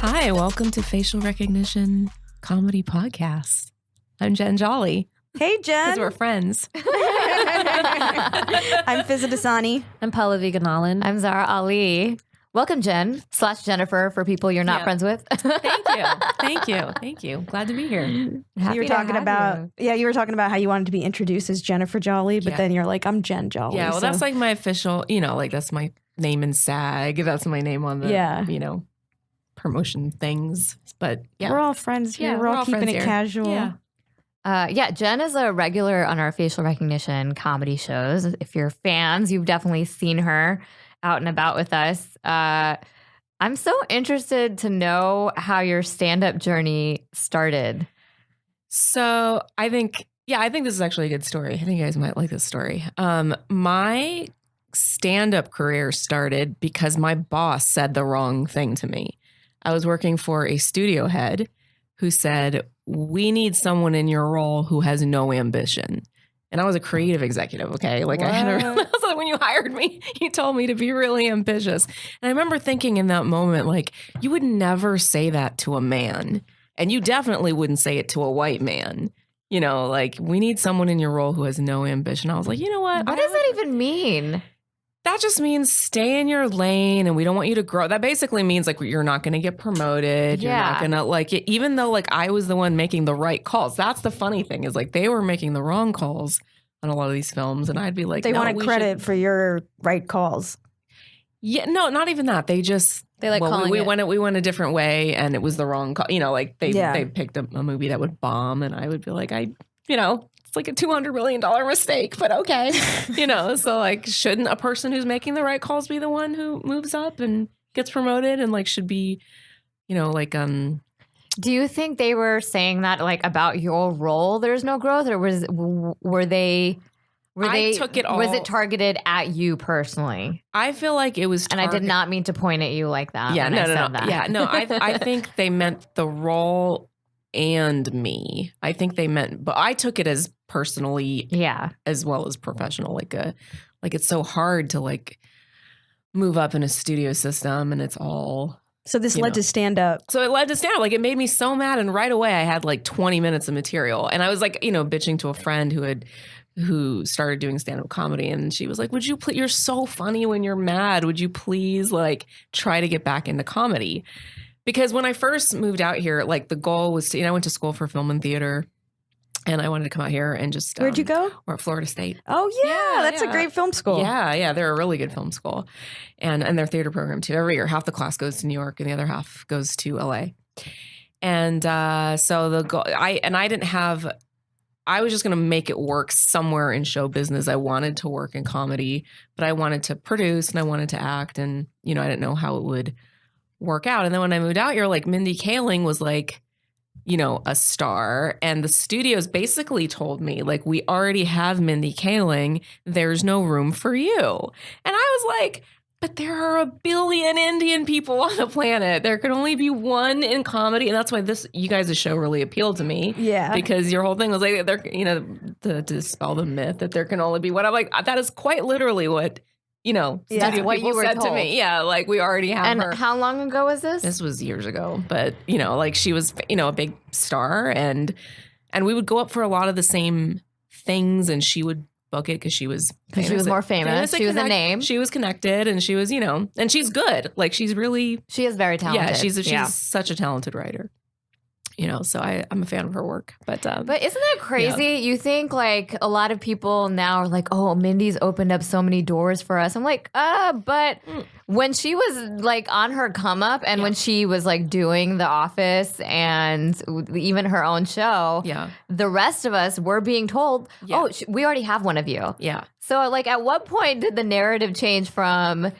Hi, welcome to Facial Recognition Comedy Podcast. I'm Jen Jolly. Hey, Jen. Because we're friends. I'm Fizza Dasani. I'm Pallavi Ganalan. I'm Zara Ali. Welcome, Jen / Jennifer, for people you're not friends with. Thank you. Glad to be here. You were talking about how you wanted to be introduced as Jennifer Jolly, but then you're like, I'm Jen Jolly. Yeah, well, that's like my official, like that's my name in SAG. That's my name on the, promotion things. But yeah. We're all friends here. Yeah, we're all keeping it casual. Yeah. Jen is a regular on our facial recognition comedy shows. If you're fans, you've definitely seen her out and about with us. I'm so interested to know how your stand-up journey started. So I think this is actually a good story. I think you guys might like this story. My stand-up career started because my boss said the wrong thing to me. I was working for a studio head who said, we need someone in your role who has no ambition. And I was a creative executive, okay? Like I had to realize that when you hired me, you told me to be really ambitious. And I remember thinking in that moment, like, you would never say that to a man. And you definitely wouldn't say it to a white man. Like, we need someone in your role who has no ambition. I was like, you know what? What does that even mean? That just means stay in your lane and we don't want you to grow. That basically means like you're not going to get promoted. You're not going to like it, even though like I was the one making the right calls. That's the funny thing is like they were making the wrong calls on a lot of these films. And I'd be like, they wanted credit for your right calls. Yeah, no, not even that. They like we went a different way and it was the wrong call. Like they picked a movie that would bomb and I would be like, it's like a $200 million mistake, but okay. So like, shouldn't a person who's making the right calls be the one who moves up and gets promoted and like should be, Do you think they were saying that like about your role, there's no growth, or I took it all. Was it targeted at you personally? I feel like it was and I did not mean to point at you like that. Yeah, no. That. Yeah, no, I think they meant the role and me. I think they meant, but I took it as personally, as well as professional. Like it's so hard to like move up in a studio system, and it's all. So this led to stand up. So it led to stand up. Like it made me so mad, and right away I had like 20 minutes of material, and I was like, bitching to a friend who started doing stand up comedy, and she was like, "Would you please? You're so funny when you're mad. Would you please like try to get back into comedy?" Because when I first moved out here, like the goal was to, I went to school for film and theater and I wanted to come out here and just. Where'd you go? Or at Florida State. Oh, yeah. That's a great film school. Yeah. They're a really good film school. And their theater program too. Every year, half the class goes to New York and the other half goes to LA. And so the goal, I was just going to make it work somewhere in show business. I wanted to work in comedy, but I wanted to produce and I wanted to act. And, I didn't know how it would work out. And then when I moved out here, like Mindy Kaling was like, a star. And the studios basically told me, like, we already have Mindy Kaling. There's no room for you. And I was like, but there are a billion Indian people on the planet. There can only be one in comedy. And that's why you guys' show really appealed to me. Yeah. Because your whole thing was like, to dispel the myth that there can only be one. I'm like, that is quite literally what studio what people you were said told. To me. Yeah, like we already have and her. And how long ago was this? This was years ago. But, like she was, a big star. And we would go up for a lot of the same things. And she would book it because she was famous. She was more famous. She was a name. She was connected and she was, and she's good. Like she's really. She is very talented. Yeah, she's such a talented writer. So I'm a fan of her work. But isn't that crazy? Yeah. You think like a lot of people now are like, oh, Mindy's opened up so many doors for us. I'm like, but when she was like on her come up and when she was like doing The Office and even her own show, the rest of us were being told, oh, we already have one of you. Yeah. So like at what point did the narrative change from...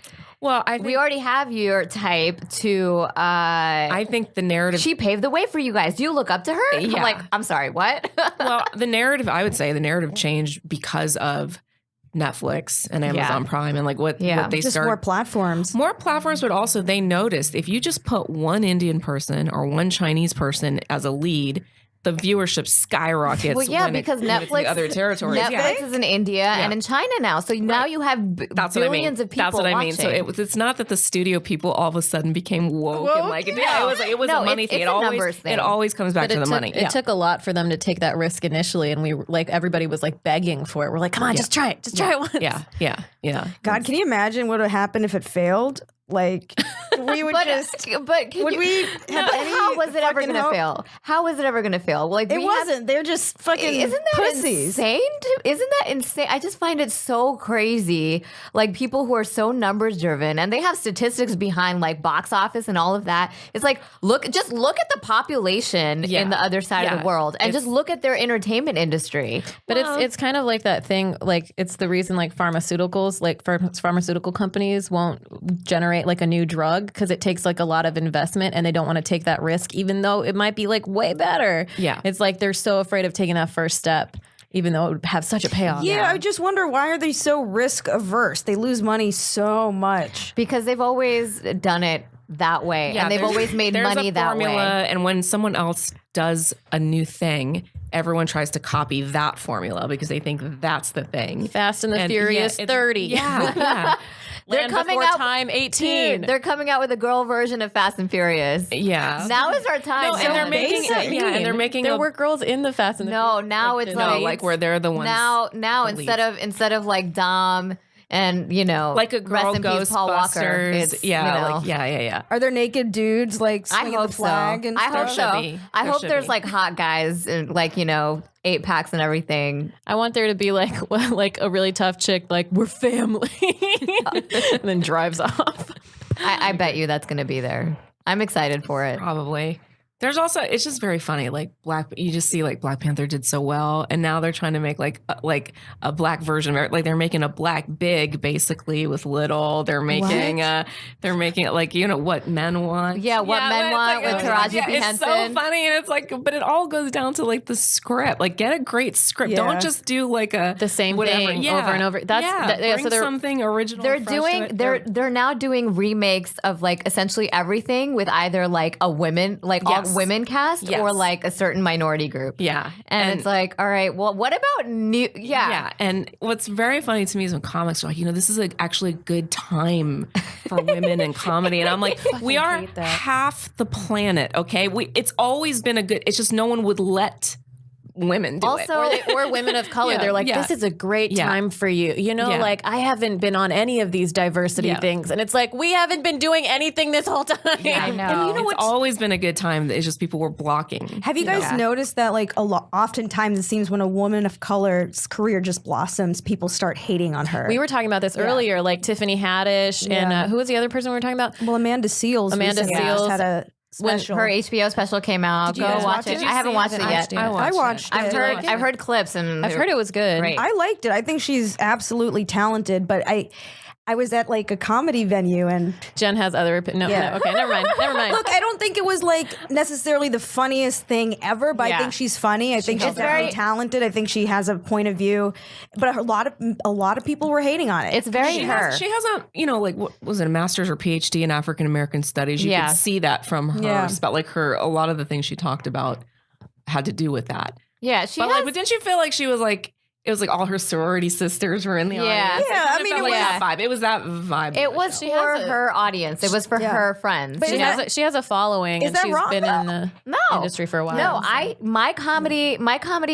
Well, I think we already have your type to... I think the narrative... She paved the way for you guys. Do you look up to her? Yeah. I'm like, I'm sorry, what? Well, I would say the narrative changed because of Netflix and Amazon Prime and like what they just started. More platforms. More platforms, but also they noticed if you just put one Indian person or one Chinese person as a lead, the viewership skyrockets. Well, yeah, when because when it's in Netflix, the other territories. Netflix is in India and in China now. So now you have billions of people That's what I mean. watching. So it's not that the studio people all of a sudden became woke and like, it was a money thing. It always comes back to the money. It took a lot for them to take that risk initially, and we like everybody was like begging for it. We're like, come on, just try it. Just try it once. Yeah. God, can you imagine what would happen if it failed? Like, we would how was it ever going to fail? How was it ever going to fail? Like, it wasn't. They're just fucking isn't that pussies. Insane? Isn't that insane? I just find it so crazy. Like, people who are so numbers driven, and they have statistics behind like box office and all of that. It's like, look at the population in the other side of the world, and just look at their entertainment industry. But it's kind of like that thing. Like, it's the reason like pharmaceuticals, like pharmaceutical companies won't generate like a new drug because it takes like a lot of investment and they don't want to take that risk even though it might be like way better. Yeah. It's like they're so afraid of taking that first step even though it would have such a payoff. Yeah, I just wonder, why are they so risk averse? They lose money so much. Because they've always done it that way, and they've always made money that way. And when someone else does a new thing, everyone tries to copy that formula because they think that's the thing. Fast and the Furious 30. Yeah. They're coming out time 18. Dude, they're coming out with a girl version of Fast and Furious. Yeah. Now is our time. No, and they're making there were girls in the Fast and the Furious. Now it's like where they're the ones. Now instead of like Dom and like a girl Ghostbusters. Yeah. Are there naked dudes like swinging the flag and stuff? I hope so. I hope there's like hot guys and like 8-packs and everything. I want there to be like a really tough chick like, we're family, and then drives off. I bet you that's going to be there. I'm excited for it. Probably. There's also, it's just very funny. Like you just see like Black Panther did so well, and now they're trying to make like a black version of it. Like they're making a Black Big basically with little. They're making it like what men want. Yeah, what men want with Taraji P. Henson. It's so funny, and it's like, but it all goes down to like the script. Like get a great script. Don't just do like the same thing over and over. Bring so something original. They're now doing remakes of like essentially everything with either like a women all women cast or like a certain minority group. Yeah. And it's like, all right, well, what about new? Yeah. And what's very funny to me is when comics are like, this is actually a good time for women in comedy. And I'm like, we are half the planet, okay? It's always been it's just no one would let women do it. Or women of color. They're like, this is a great time for you. Like I haven't been on any of these diversity things. And it's like, we haven't been doing anything this whole time. Yeah, I know. And it's always been a good time. It's just people were blocking. Have you guys noticed that like oftentimes it seems when a woman of color's career just blossoms, people start hating on her? We were talking about this earlier, like Tiffany Haddish and who was the other person we were talking about? Well, Amanda Seales. Amanda Seales had a special. When her HBO special came out, go watch it. I haven't watched it yet. I watched it. I've heard clips and I've heard it was good. Great. I liked it. I think she's absolutely talented, but I was at like a comedy venue and Jen has other okay, never mind. Look, I don't think it was like necessarily the funniest thing ever, but I think she's funny. I think she's very talented. I think she has a point of view, but a lot of people were hating on it. It's very she has like what was it, a master's or PhD in African American studies? You could see that from her. But like a lot of the things she talked about had to do with that. Yeah, but didn't you feel like she was like? It was like all her sorority sisters were in the audience. Yeah, I mean, it was that vibe. It was that vibe. It was for her audience. It was for her friends. But she has a following, and she's been in the industry for a while. No, my comedy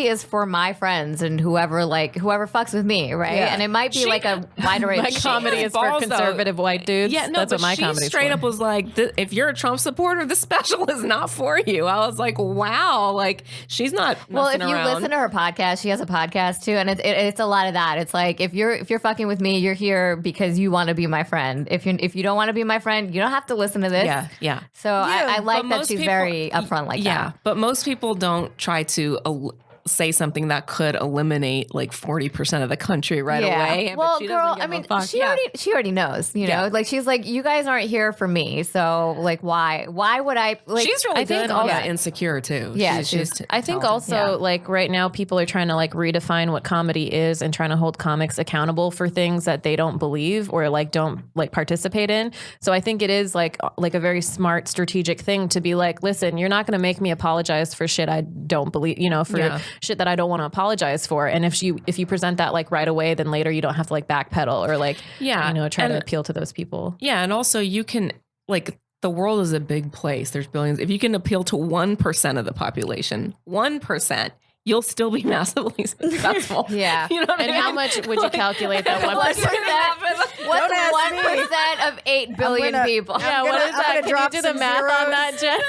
is for my friends and whoever fucks with me, right? Yeah. And it might be like a wider range. My comedy is for conservative white dudes. Yeah, no, that's what my comedy straight up was like, if you're a Trump supporter, this special is not for you. I was like, wow, like she's not. Well, if you listen to her podcast, she has a podcast too. And it's a lot of that. It's like if you're fucking with me, you're here because you want to be my friend. If you don't want to be my friend, you don't have to listen to this. Yeah. So I like that she's very upfront like that. Yeah, but most people don't try to say something that could eliminate like 40% of the country right away. Well, but she girl, doesn't give a fuck. she already knows, you know, like she's like, you guys aren't here for me. So like, why would I like, she's really good on that insecure too. Yeah. I think also like right now people are trying to like redefine what comedy is and trying to hold comics accountable for things that they don't believe or like don't like participate in. So I think it is like a very smart strategic thing to be like, listen, you're not going to make me apologize for shit I don't believe, you know, for shit that I don't want to apologize for. And if you present that like right away, then later you don't have to like backpedal or like, you know, try to appeal to those people. Yeah. And also you can like, the world is a big place. There's billions. If you can appeal to 1% of the population, 1%, you'll still be massively successful. Yeah. You know what and I mean? how much would you calculate that 1%? What's 1% of 8 billion people? Yeah, what is that? Can you do the math on that, Jen?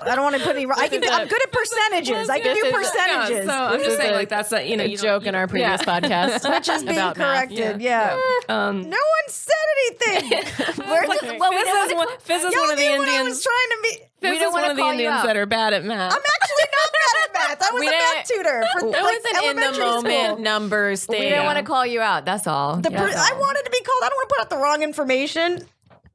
I don't want to put any. I'm good at percentage. I can do percentages. So I'm just saying, like that's a a joke in our previous podcast, which is being corrected. Yeah. No one said anything. Fizz is one of the Indians. I was trying to be. Fizz is one of the Indians that are bad at math. I'm actually not bad at math. I was a math tutor for it was an in the moment numbers thing. We didn't want to call you out. That's all. I wanted to be called. I don't want to put out the wrong information.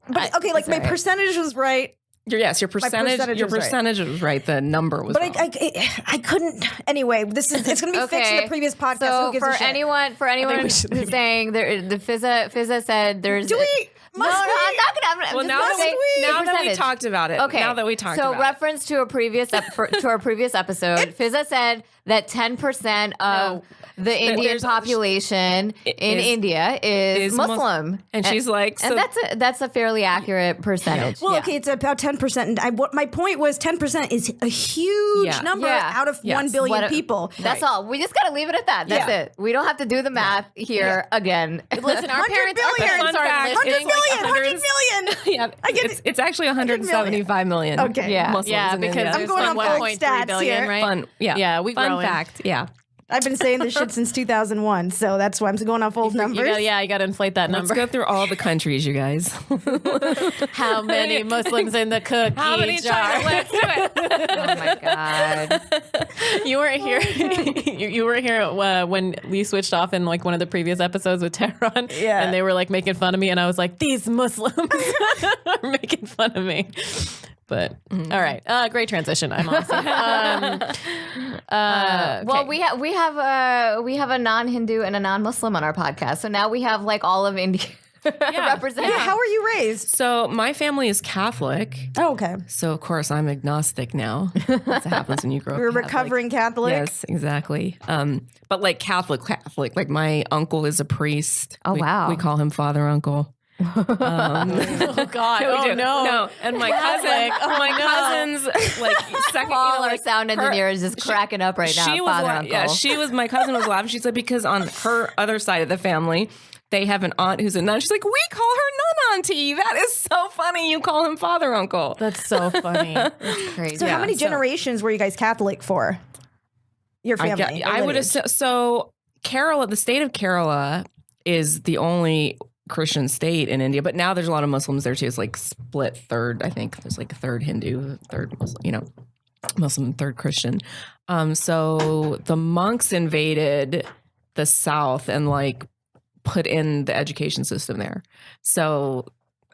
But okay, like my percentage was right. Your percentage was right. The number was wrong. I couldn't. Anyway, it's going to be fixed in the previous podcast. So for anyone who's saying the Fizza said there's. Do we? I'm not gonna. Well, now that we talked about it. Okay. Now that we talked about it. So reference to a previous episode, Fizza said that 10% of the Indian population in India is Muslim, and she's like, and that's a fairly accurate percentage. Well, okay, it's about 10%. And my point was 10% is a huge number out of 1 billion people. That's all. We just got to leave it at that. That's it. We don't have to do the math here again. Listen, our parents are listening. 100 million. Yeah, it's actually 175 million. Okay, yeah, because I'm going on full stats billion, here. Right? Fun, yeah, we fun fact, yeah. I've been saying this shit since 2001, so that's why I'm going off old numbers. You got to inflate that number. Let's go through all the countries, you guys. How many Muslims in the cookie How many jar? Let's do it. Oh my god! You weren't here. you weren't here when we switched off in like one of the previous episodes with Tehran. Yeah, and they were like making fun of me, and I was like, "These Muslims are making fun of me." But all right, great transition. I'm awesome. Well, we have a non-Hindu and a non-Muslim on our podcast, so now we have like all of India represented. Yeah, how are you raised? So my family is Catholic. Oh, okay. So of course I'm agnostic now. That's what happens when you grow up. You're a recovering Catholic. Yes, exactly. But like Catholic, like my uncle is a priest. Oh wow. We call him Father Uncle. Oh God! No, and my cousins, like second, Paul, our sound engineer, is just cracking up right now. She was. My cousin was laughing. She said because on her other side of the family, they have an aunt who's a nun. She's like, we call her nun auntie. That is so funny. You call him Father Uncle. That's so funny. That's crazy. So how many generations were you guys Catholic for? Your family? I would assume. So Kerala, the state of Kerala, is the only Christian state in India, but now there's a lot of Muslims there too. It's like split third. I think there's like a third Hindu, third Muslim, Muslim, third Christian. So the monks invaded the South and like put in the education system there. So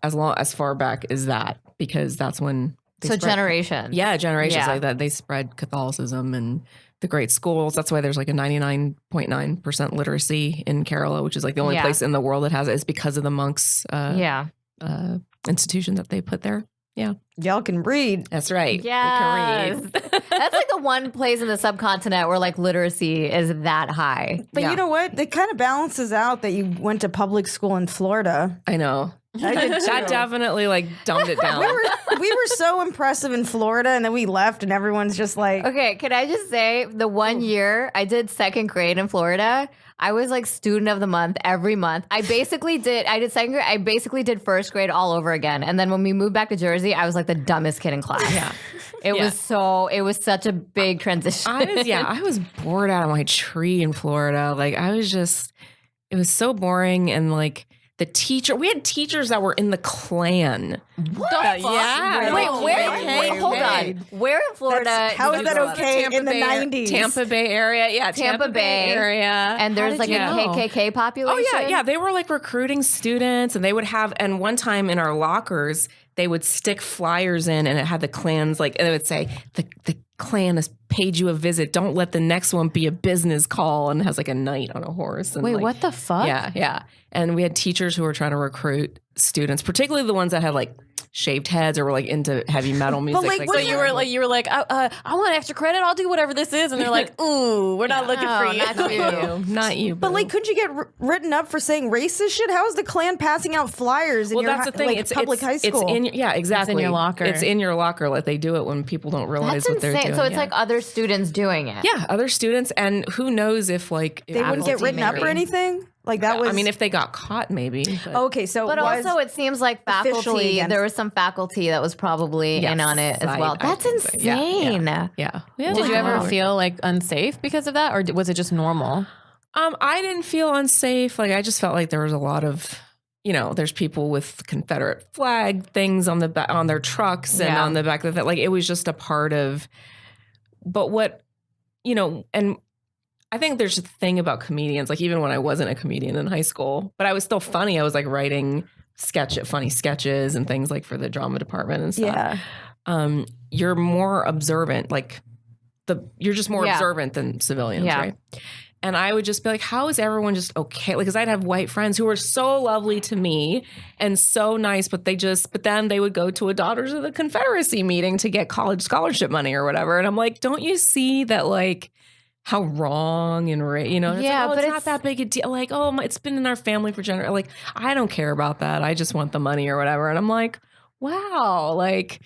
as far back as that, because that's when generations. Yeah, generations like that. They spread Catholicism and the great schools. That's why there's like a 99.9% literacy in Kerala, which is like the only place in the world that has it. Is because of the monks institution that they put there. Yeah. Y'all can read. That's right. Yes. We can read. That's like the one place in the subcontinent where like literacy is that high. But you know what? It kind of balances out that you went to public school in Florida. I know. I did too. That definitely like dumbed it down. We were so impressive in Florida, and then we left, and everyone's just like, okay, can I just say the one year I did second grade in Florida, I was like student of the month every month. I did second grade. I basically did first grade all over again. And then when we moved back to Jersey, I was like the dumbest kid in class. Yeah. It was such a big transition. I was bored out of my tree in Florida. Like it was so boring. And like we had teachers that were in the Klan. What the fuck? Yeah. Wait, hold on. Where in Florida? How is that okay in the 90s? Tampa Bay area. Yeah, Tampa Bay area. And there's like a KKK population? Oh, yeah. They were like recruiting students, and they would have, and one time in our lockers, they would stick flyers in, and it had the Klans, like, and it would say, the Klan has paid you a visit. Don't let the next one be a business call. And it has like a knight on a horse. And Wait, like, what the fuck? Yeah. And we had teachers who were trying to recruit students, particularly the ones that had like shaved heads or were like into heavy metal music. like, So you were like, I want extra credit. I'll do whatever this is. And they're like, ooh, we're not looking for you. Not you. But like, could you get written up for saying racist shit? How is the Klan passing out flyers in your that's the thing. like, It's public high school? Exactly. It's in your locker. It's in your locker. Like they do it when people don't realize That's what they're insane. doing. So it's like other students doing it. yeah, other students, and who knows if like they wouldn't get written up or anything? Like that was. I mean, if they got caught, maybe. But. Okay, so But also, it seems like faculty, there was some faculty that was probably in on it as well. I That's think so. insane. Yeah. Did you ever feel like unsafe because of that? Or was it just normal? I didn't feel unsafe. Like I just felt like there was a lot of, there's people with Confederate flag things on the on their trucks and on the back of that. Like it was just a part of. But what, and I think there's a thing about comedians. Like even when I wasn't a comedian in high school, but I was still funny. I was like writing funny sketches and things like for the drama department and stuff. Yeah. You're more observant. Like you're just more observant than civilians, right? And I would just be like, how is everyone just okay? Like, because I'd have white friends who were so lovely to me and so nice, but then they would go to a Daughters of the Confederacy meeting to get college scholarship money or whatever. And I'm like, don't you see that, like, how wrong and but it's not that big a deal. Like, it's been in our family for generations. Like, I don't care about that. I just want the money or whatever. And I'm like, wow, like,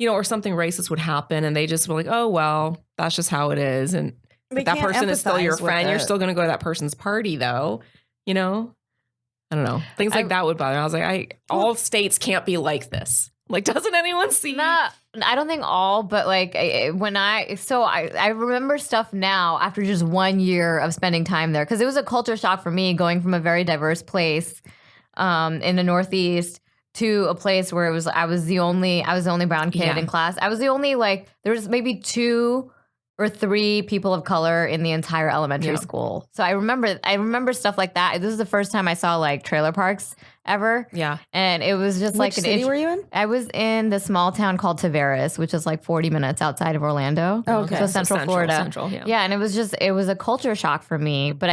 or something racist would happen, and they just were like, oh well, that's just how it is, and that person is still your friend. You're still going to go to that person's party, though. I don't know. Things like that would bother me. I was like, all states can't be like this. Like, doesn't anyone see? Nah, I don't think all, but like I remember stuff now after just 1 year of spending time there, because it was a culture shock for me going from a very diverse place in the Northeast to a place where I was the only brown kid in class. I was the only, like, there was maybe 2 or 3 people of color in the entire elementary school. So I remember stuff like that. This was the first time I saw like trailer parks ever. Yeah. And it was just Which city were you in? I was in the small town called Tavares, which is like 40 minutes outside of Orlando. Oh, okay. So Central Florida. Central, yeah. And it was a culture shock for me. But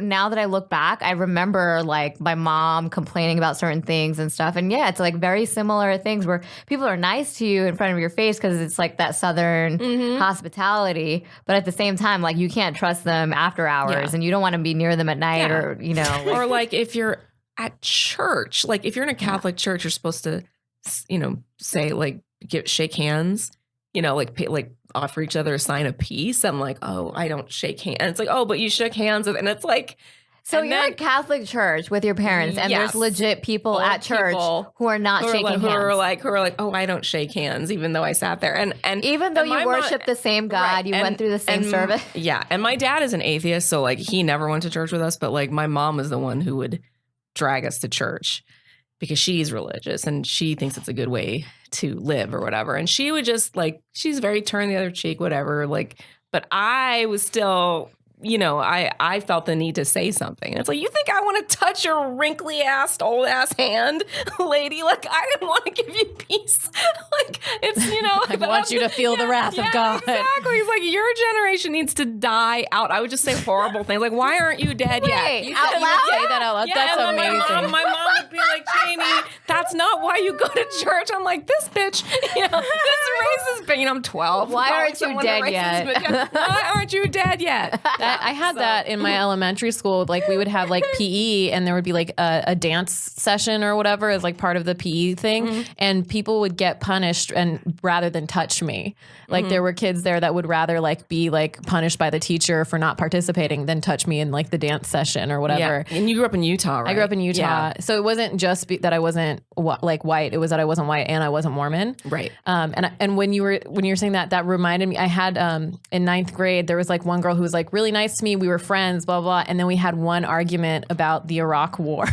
now that I look back, I remember like my mom complaining about certain things and stuff. And yeah, it's like very similar things where people are nice to you in front of your face because it's like that Southern hospitality. But at the same time, like you can't trust them after hours and you don't want to be near them at night or, like, or like if you're at church, like if you're in a Catholic church, you're supposed to, say like shake hands, like offer each other a sign of peace. I'm like, oh, I don't shake hands. And it's like, oh, but you shook hands with, and it's like. So you're at Catholic church with your parents, and there's legit people at church who are not shaking hands. Who are like, oh, I don't shake hands, even though I sat there. And even though you worship the same God, you went through the same service. Yeah. And my dad is an atheist, so like he never went to church with us, but like my mom was the one who would drag us to church because she's religious and she thinks it's a good way to live or whatever. And she would just like, she's very turn the other cheek, whatever. Like, but I was still, I felt the need to say something. And it's like, you think I want to touch your wrinkly ass, old ass hand, lady? Like, I didn't want to give you peace. Like, it's, I want you to feel the wrath of God. Exactly. It's like, your generation needs to die out. I would just say horrible things. Like, why aren't you dead yet? You out would loud? say that out loud. Yeah, That's and amazing. My mom would be like, Jamie, that's not why you go to church. I'm like, this bitch, this racist bitch. I'm 12. Why aren't you dead yet? Why aren't you dead yet? I had that in my elementary school. Like we would have like PE, and there would be like a dance session or whatever as like part of the PE thing, and people would get punished and rather than touch me. Like there were kids there that would rather like be like punished by the teacher for not participating than touch me in like the dance session or whatever. Yeah. And you grew up in Utah, right? I grew up in Utah, so it wasn't just that I wasn't like white. It was that I wasn't white and I wasn't Mormon. Right. And when you were saying that reminded me. I had in 9th grade there was like one girl who was like really nice to me. We were friends, blah, blah. And then we had one argument about the Iraq war.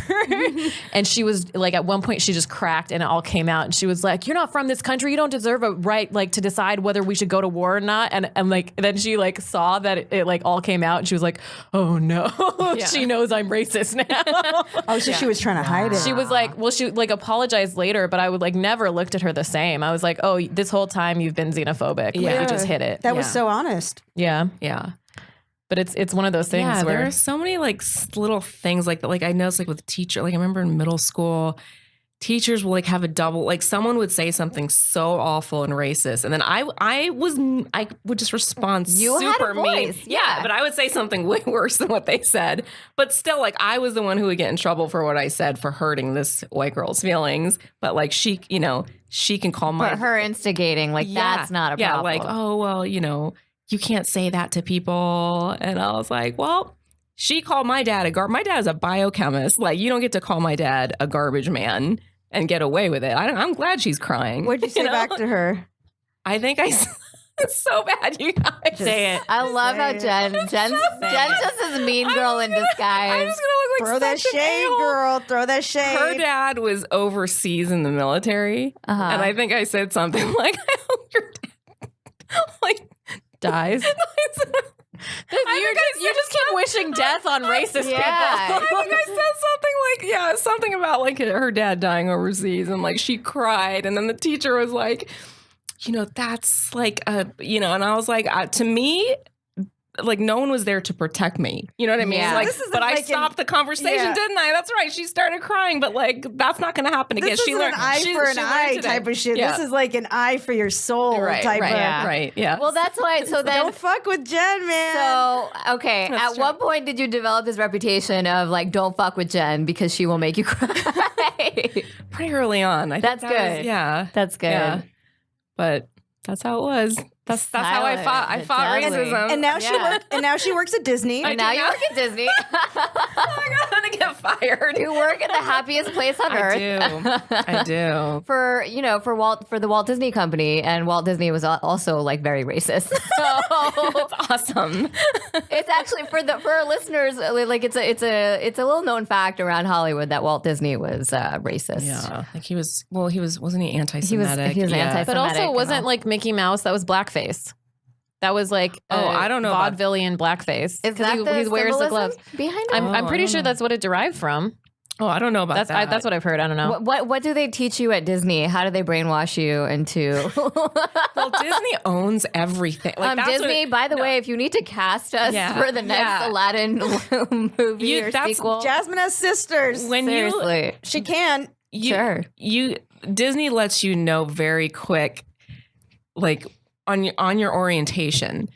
And she was like, at one point she just cracked and it all came out. And she was like, you're not from this country. You don't deserve a right like to decide whether we should go to war or not. And like, then she like saw that it like all came out and she was like, oh no, she knows I'm racist now. Oh, so she was trying to hide it. She was like, well, she like apologized later, but I would like never looked at her the same. I was like, oh, this whole time you've been xenophobic. Like, you just hit it. That was so honest. Yeah. Yeah. But it's one of those things Yeah, where there are so many like little things like that. Like I noticed like with the teacher, like I remember in middle school, teachers will like have a double, like someone would say something so awful and racist. And then I would just respond super mean. Yeah, but I would say something way worse than what they said. But still, like I was the one who would get in trouble for what I said for hurting this white girl's feelings. But like she, you know, she can call my. But her instigating, like that's not a problem. Yeah, like, oh, well, you know, you can't say that to people. And I was like, well, she called my dad my dad's a biochemist. Like, you don't get to call my dad a garbage man and get away with it. I'm glad she's crying. What'd you say back to her? I think it's so bad, you guys. say it. I love how Jen just is a mean girl in disguise. I'm just gonna look like Throw that such an shade, a-hole. girl. Throw that shade. Her dad was overseas in the military, and I think I said something like, "I hope your dad like dies. You just keep wishing death on racist people. I think I said something about like her dad dying overseas, and like she cried, and then the teacher was like, you know, that's like and I was like, to me, like no one was there to protect me. You know what I mean? Yeah. Like, but I like stopped the conversation, didn't I? That's right. She started crying, but like that's not going to happen again. This isn't an eye for an eye type of shit. Yeah. This is like an eye for your soul type of. Right. Yeah. Well, that's why. So then, Don't fuck with Jen, man. so okay. That's At true. what point did you develop this reputation of like, don't fuck with Jen because she will make you cry? Pretty early on. I think That's that good. was- yeah. That's good. Yeah. But that's how it was. That's how I fought. I fought Silent. racism. And now she works at Disney. And now you work at Disney. I'm gonna get fired. You work at the happiest place on earth. I do. For the Walt Disney Company, and Walt Disney was also like very racist. So That's awesome. it's actually for our listeners, like it's a little known fact around Hollywood that Walt Disney was racist. Yeah, like wasn't he anti-Semitic? He was anti-Semitic. But also, it wasn't and all. like Mickey Mouse. That was blackface. That was like I don't know about- vaudevillian blackface. Is that he the wears the symbolism gloves behind it? I'm I pretty don't sure know. that's what it derived from. Oh, I don't know about that. That's what I've heard. I don't know. What do they teach you at Disney? How do they brainwash you into Well, Disney owns everything. Like that's Disney? By the way, if you need to cast us for the next Aladdin movie or sequel, Jasmine has sisters. when seriously, She can. sure. Disney lets you know very quick, like on your orientation,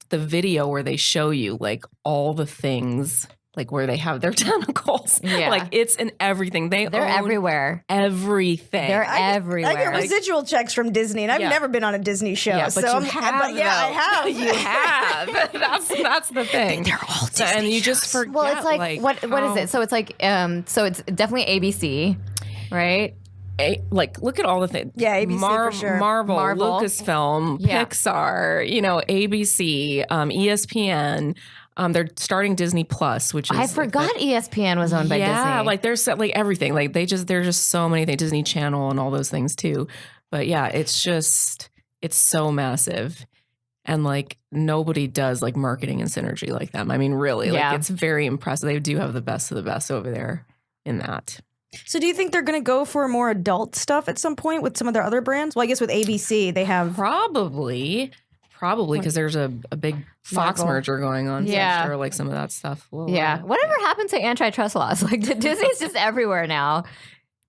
the video where they show you like all the things. Like where they have their tentacles. Yeah. Like it's in everything. They're They're everywhere. Everything. They're everywhere. I get residual checks from Disney, and I've Yeah. never been on a Disney show. Yeah, but so you I'm- have. But yeah, I have. You have. That's the thing. They're all Disney and you just forget. Well, it's like what is it? So it's like so it's definitely ABC, right? Like look at all the things. Yeah, ABC for sure. Marvel, Lucasfilm, Yeah. Pixar. You know, ABC, ESPN. They're starting Disney Plus, which is I forgot ESPN was owned by Disney. Yeah, like there's like everything. Like there's just so many things. Disney Channel and all those things too. But yeah, it's so massive. And like nobody does like marketing and synergy like them. I mean, really, like it's very impressive. They do have the best of the best over there in that. So do you think they're going to go for more adult stuff at some point with some of their other brands? Well, I guess with ABC, they have... Probably because there's a big Fox merger going on. So I'm sure like some of that stuff. Whatever happened to antitrust laws? Like Disney's just everywhere now.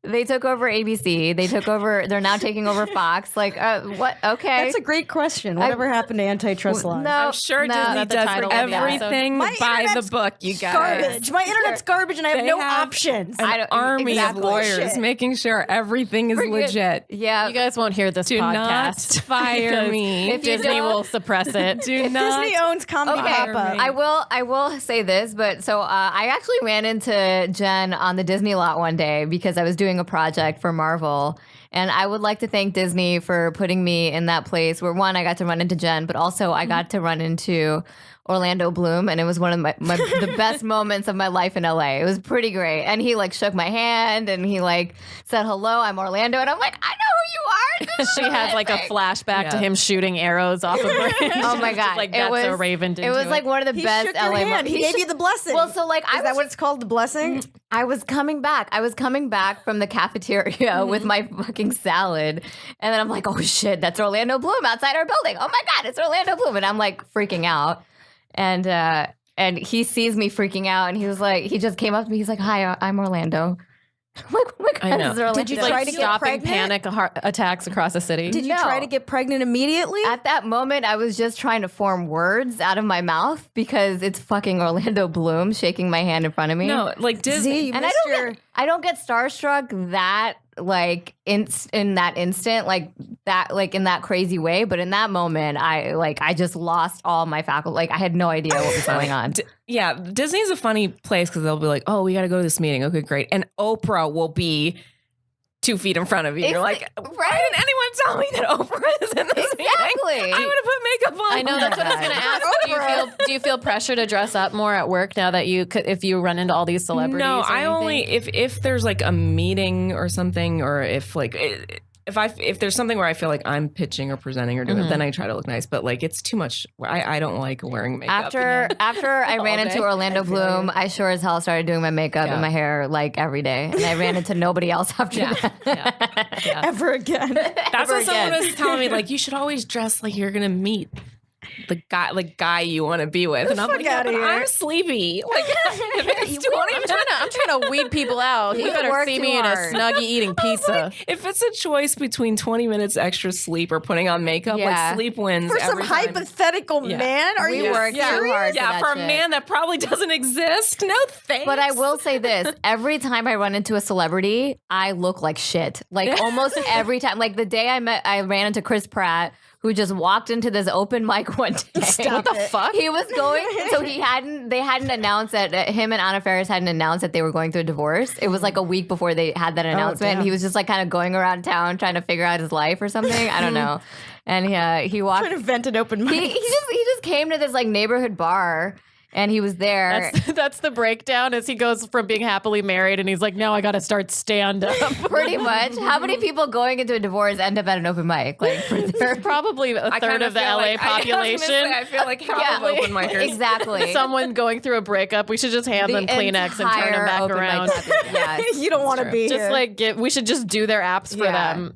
They took over ABC. They're now taking over Fox. Like, what? Okay. That's a great question. Whatever happened to antitrust laws? No, I'm sure Disney That's the does title for of the episode. everything My by the internet's book, you guys. Garbage. My internet's garbage, and I have They no have options. An army of lawyers Bullshit. making sure everything is legit. Yeah. You guys won't hear this Do not podcast. fire because me. If you Disney don't- will suppress it. Do not. Disney owns Comedy Okay, Papa. I will say this, but so I actually ran into Jen on the Disney lot one day because I was doing doing a project for Marvel. And I would like to thank Disney for putting me in that place where, one, I got to run into Jen, but also I got to run into Orlando Bloom, and it was one of the best moments of my life in LA. It was pretty great. And he like shook my hand and he like said, hello, I'm Orlando. And I'm like, I know who you are. She had like a flashback to him shooting arrows off a bridge. Oh my God. Like that's a Raven did. It was like one of the He best shook your LA hand. moments. He gave you the blessing. Well, so like, Is that what it's called, the blessing? I was coming back. I was coming back from the cafeteria with my fucking salad. And then I'm like, oh shit, that's Orlando Bloom outside our building. Oh my God, it's Orlando Bloom. And I'm like freaking out. And he sees me freaking out, and he was like, he just came up to me. He's like, "Hi, I'm Orlando." I'm like, "Oh my God, this is Orlando." Did you like try to get stopping pregnant? panic attacks across the city. Did you try to get pregnant immediately? At that moment, I was just trying to form words out of my mouth because it's fucking Orlando Bloom shaking my hand in front of me. No, like Disney. you And missed I don't get starstruck that like in that instant, like that, like in that crazy way. But in that moment, I just lost all my faculty. Like I had no idea what was going on. Yeah, Disney's a funny place because they'll be like, "Oh, we got to go to this meeting." Okay, great. And Oprah will be 2 feet in front of you. You're like, why didn't anyone tell me that Oprah is in this meeting? Exactly. I would have put makeup on. I know that's what I was going to ask. Do you feel pressure to dress up more at work now that you could, if you run into all these celebrities? No, or I only if there's like a meeting or something, or if like if there's something where I feel like I'm pitching or presenting or doing it, then I try to look nice. But like it's too much. I don't like wearing makeup. After I ran into Orlando Bloom, I sure as hell started doing my makeup and my hair like every day, and I ran into nobody else after that. Ever again. That's what someone was telling me. Like you should always dress like you're gonna meet the guy you want to be with. And I'm like, outta here. I'm sleepy. Like if it's 20 minutes. I'm trying to weed people out. You better work see too me in a hard. snuggie eating pizza. If it's a choice between 20 minutes extra sleep or putting on makeup, Yeah. like sleep wins. For some every time. hypothetical man? Are We you work too serious? hard. Yeah, for for a that man that probably doesn't exist. No thanks. But I will say this: every time I run into a celebrity, I look like shit. Like almost every time. Like the day I ran into Chris Pratt, who just walked into this open mic one day. Stop What the it. fuck? He was going, so they hadn't announced that him and Anna Faris hadn't announced that they were going through a divorce. It was like a week before they had that announcement. And he was just like kind of going around town trying to figure out his life or something. I don't know. And he walked. Trying to vent an open mic. He just came to this like neighborhood bar. And he was there. That's the breakdown as he goes from being happily married and he's like, now I got to start stand up. Pretty much. How many people going into a divorce end up at an open mic? Like, Probably a third of the LA population. I feel like half of open micers. Exactly. Someone going through a breakup, we should just hand them Kleenex and turn them back around. Yeah, You don't want to be Just here. like we should just do their apps for them.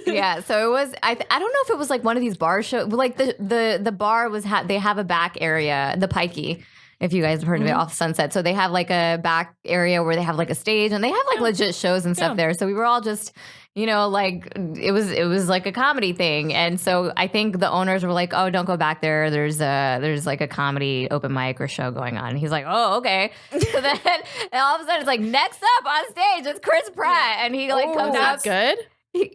yeah. So it was. I don't know if it was like one of these bar shows. Like the bar was. They have a back area, the Pikey. If you guys have heard of it, off Sunset. So they have like a back area where they have like a stage and they have like legit shows and stuff there. So we were all just, like it was like a comedy thing. And so I think the owners were like, oh, don't go back there. There's like a comedy open mic or show going on. And he's like, oh, okay. So then and all of a sudden it's like, next up on stage, it's Chris Pratt. And he like comes out. That's good.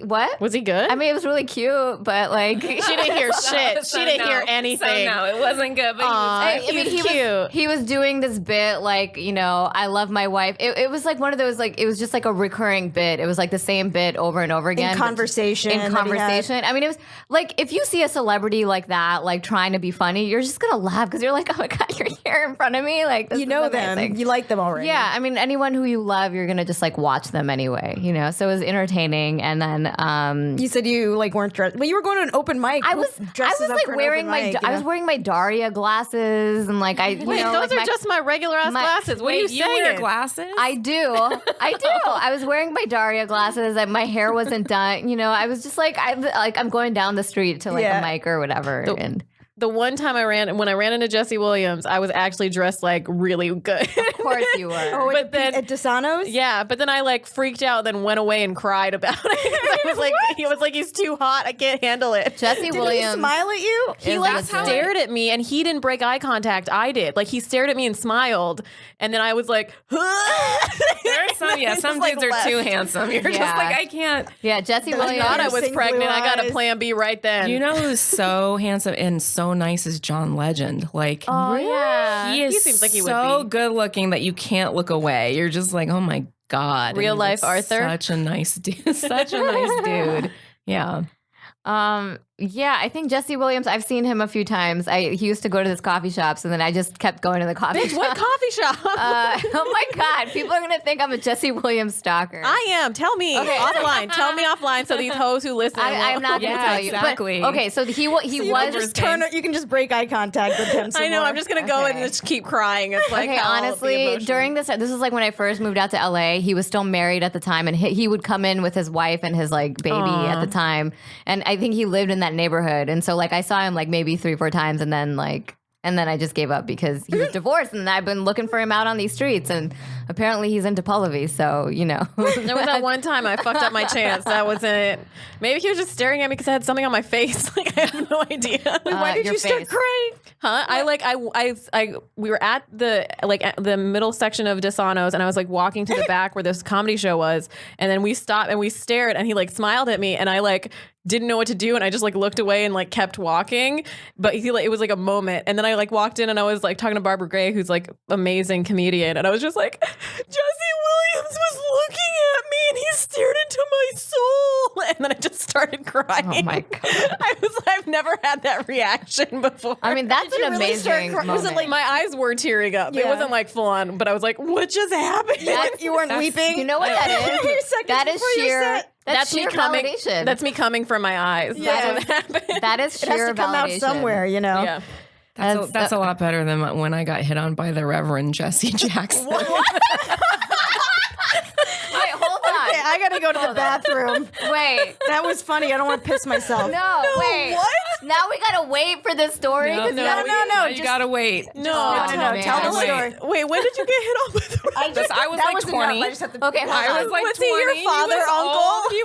What? Was he good? I mean, it was really cute, but like she didn't hear shit. She didn't hear anything. So no, it wasn't good. But He's cute. He was doing this bit like, I love my wife. It was like one of those, like, it was just like a recurring bit. It was like the same bit over and over again. in conversation. I mean, it was like, if you see a celebrity like that, like trying to be funny, you're just going to laugh because you're like, oh my God, you're here in front of me. Like, this You is know amazing. them. You like them already. Yeah, I mean, anyone who you love, you're gonna just like watch them anyway, So it was entertaining, and then You said you like weren't dressed. Well, you were going to an open mic. I was like wearing I was wearing my Daria glasses, and like Wait, those are just my regular ass glasses. What are you saying? wear glasses? I do. I was wearing my Daria glasses. And my hair wasn't done. I was just like I'm going down the street to like a mic or whatever, and. The one time when I ran into Jesse Williams, I was actually dressed like really good. Of course you were. Oh, but then at Desano's? yeah, but then I like freaked out, then went away and cried about it. I was like, he was like, he's too hot. I can't handle it. Jesse Did Williams. he smile at you? He like stared at me and he didn't break eye contact. I did. Like he stared at me and smiled. And then I was like, There are some like, dudes are left. too handsome. You're just Yeah. like, I can't. Yeah, Jesse I Williams. thought I was Piercing pregnant. blue I got a eyes. plan B right then. You know who's so handsome and so nice is John Legend. Like, Oh yeah. he is seems like he so would be. good looking that you can't look away. You're just like, oh my God. Real And he's life Arthur? Such a nice dude. Such a nice dude. Yeah. Yeah, I think Jesse Williams, I've seen him a few times. He used to go to this coffee shops, and then I just kept going to the coffee shop. What coffee shop? Oh my God, people are going to think I'm a Jesse Williams stalker. I am. Tell me offline. Tell me offline so these hoes who listen. I'm not going to tell you. Exactly. But, okay, so he was. You can just break eye contact with him. I know. more. I'm just gonna go and just keep crying. It's like Okay, honestly, during this is like when I first moved out to LA. He was still married at the time, and he would come in with his wife and his like baby at the time. And I think he lived in that neighborhood, and so like I saw him like maybe 3 or 4 times, and then I just gave up because he was divorced, and I've been looking for him out on these streets, and apparently he's into Pallavi, so you know. There was that one time I fucked up my chance. That wasn't it. Maybe he was just staring at me because I had something on my face. Like I have no idea. Why did your you start face. crying? Huh? We were at the middle section of Desano's, and I was like walking to the back where this comedy show was, and then we stopped and we stared, and he like smiled at me, and I like didn't know what to do, and I just like looked away and like kept walking. But it was like a moment, and then I like walked in and I was like talking to Barbara Gray, who's like amazing comedian, and I was just like, Jesse Williams was looking at me and he stared into my soul, and then I just started crying. Oh my God. I've never had that reaction before. I mean, that's an amazing moment. Was it like my eyes were tearing up? It Yeah. wasn't like full on, but I was like, what just happened? You weren't weeping. You know what that is? That is sheer. That's me sheer coming. validation. That's me coming from my eyes. Yeah. That's what happened. That is It sheer has to come validation. out somewhere, you know. Yeah. That's a lot better than when I got hit on by the Reverend Jesse Jackson. Wait, hold on. Okay, I gotta go to the bathroom. Wait. That was funny. I don't want to piss myself. No, wait. What? Now we gotta wait for this story. 'cause No, You just- gotta wait. No, man. tell the Wait. story. Wait, when did you get hit on by the I was like 20. Okay, hold I on. was like Was 20. he your father, was uncle? old. He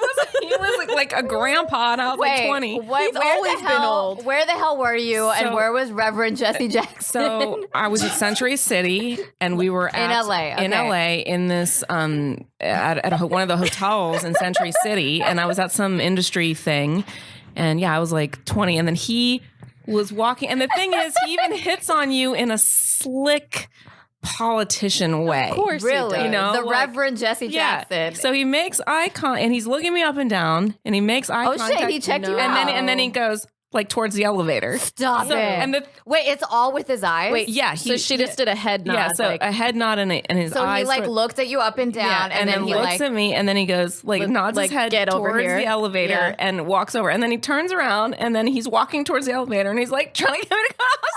was like a grandpa, and I was like 20. Where always the been hell, old. Where the hell were you, and So- where was Reverend Jesse Jackson? So I was at Century City, and we were In LA, in okay. LA in this at one of the hotels in Century City, and I was at some industry thing, and yeah, I was like 20, and then he was walking, and the thing is, he even hits on you in a slick politician way. Of course, Really? You know, the like- Reverend Jesse Jackson. So he makes eye contact, and he's looking me up and down, and he makes eye Oh, contact. shit, he checked you and out. then he goes like towards the elevator. Stop So- it. and Wait, it's all with his eyes? Wait, Yeah, so she just did a head nod. Yeah, so like, a head nod and his so eyes. he like sort of- looked at you up and down, yeah, and then he looks like at me, and then he goes like nods like, his head "Get over towards here." the elevator Yeah. and walks over, and then he turns around, and then he's walking towards the elevator, and he's like trying to get me to go. I was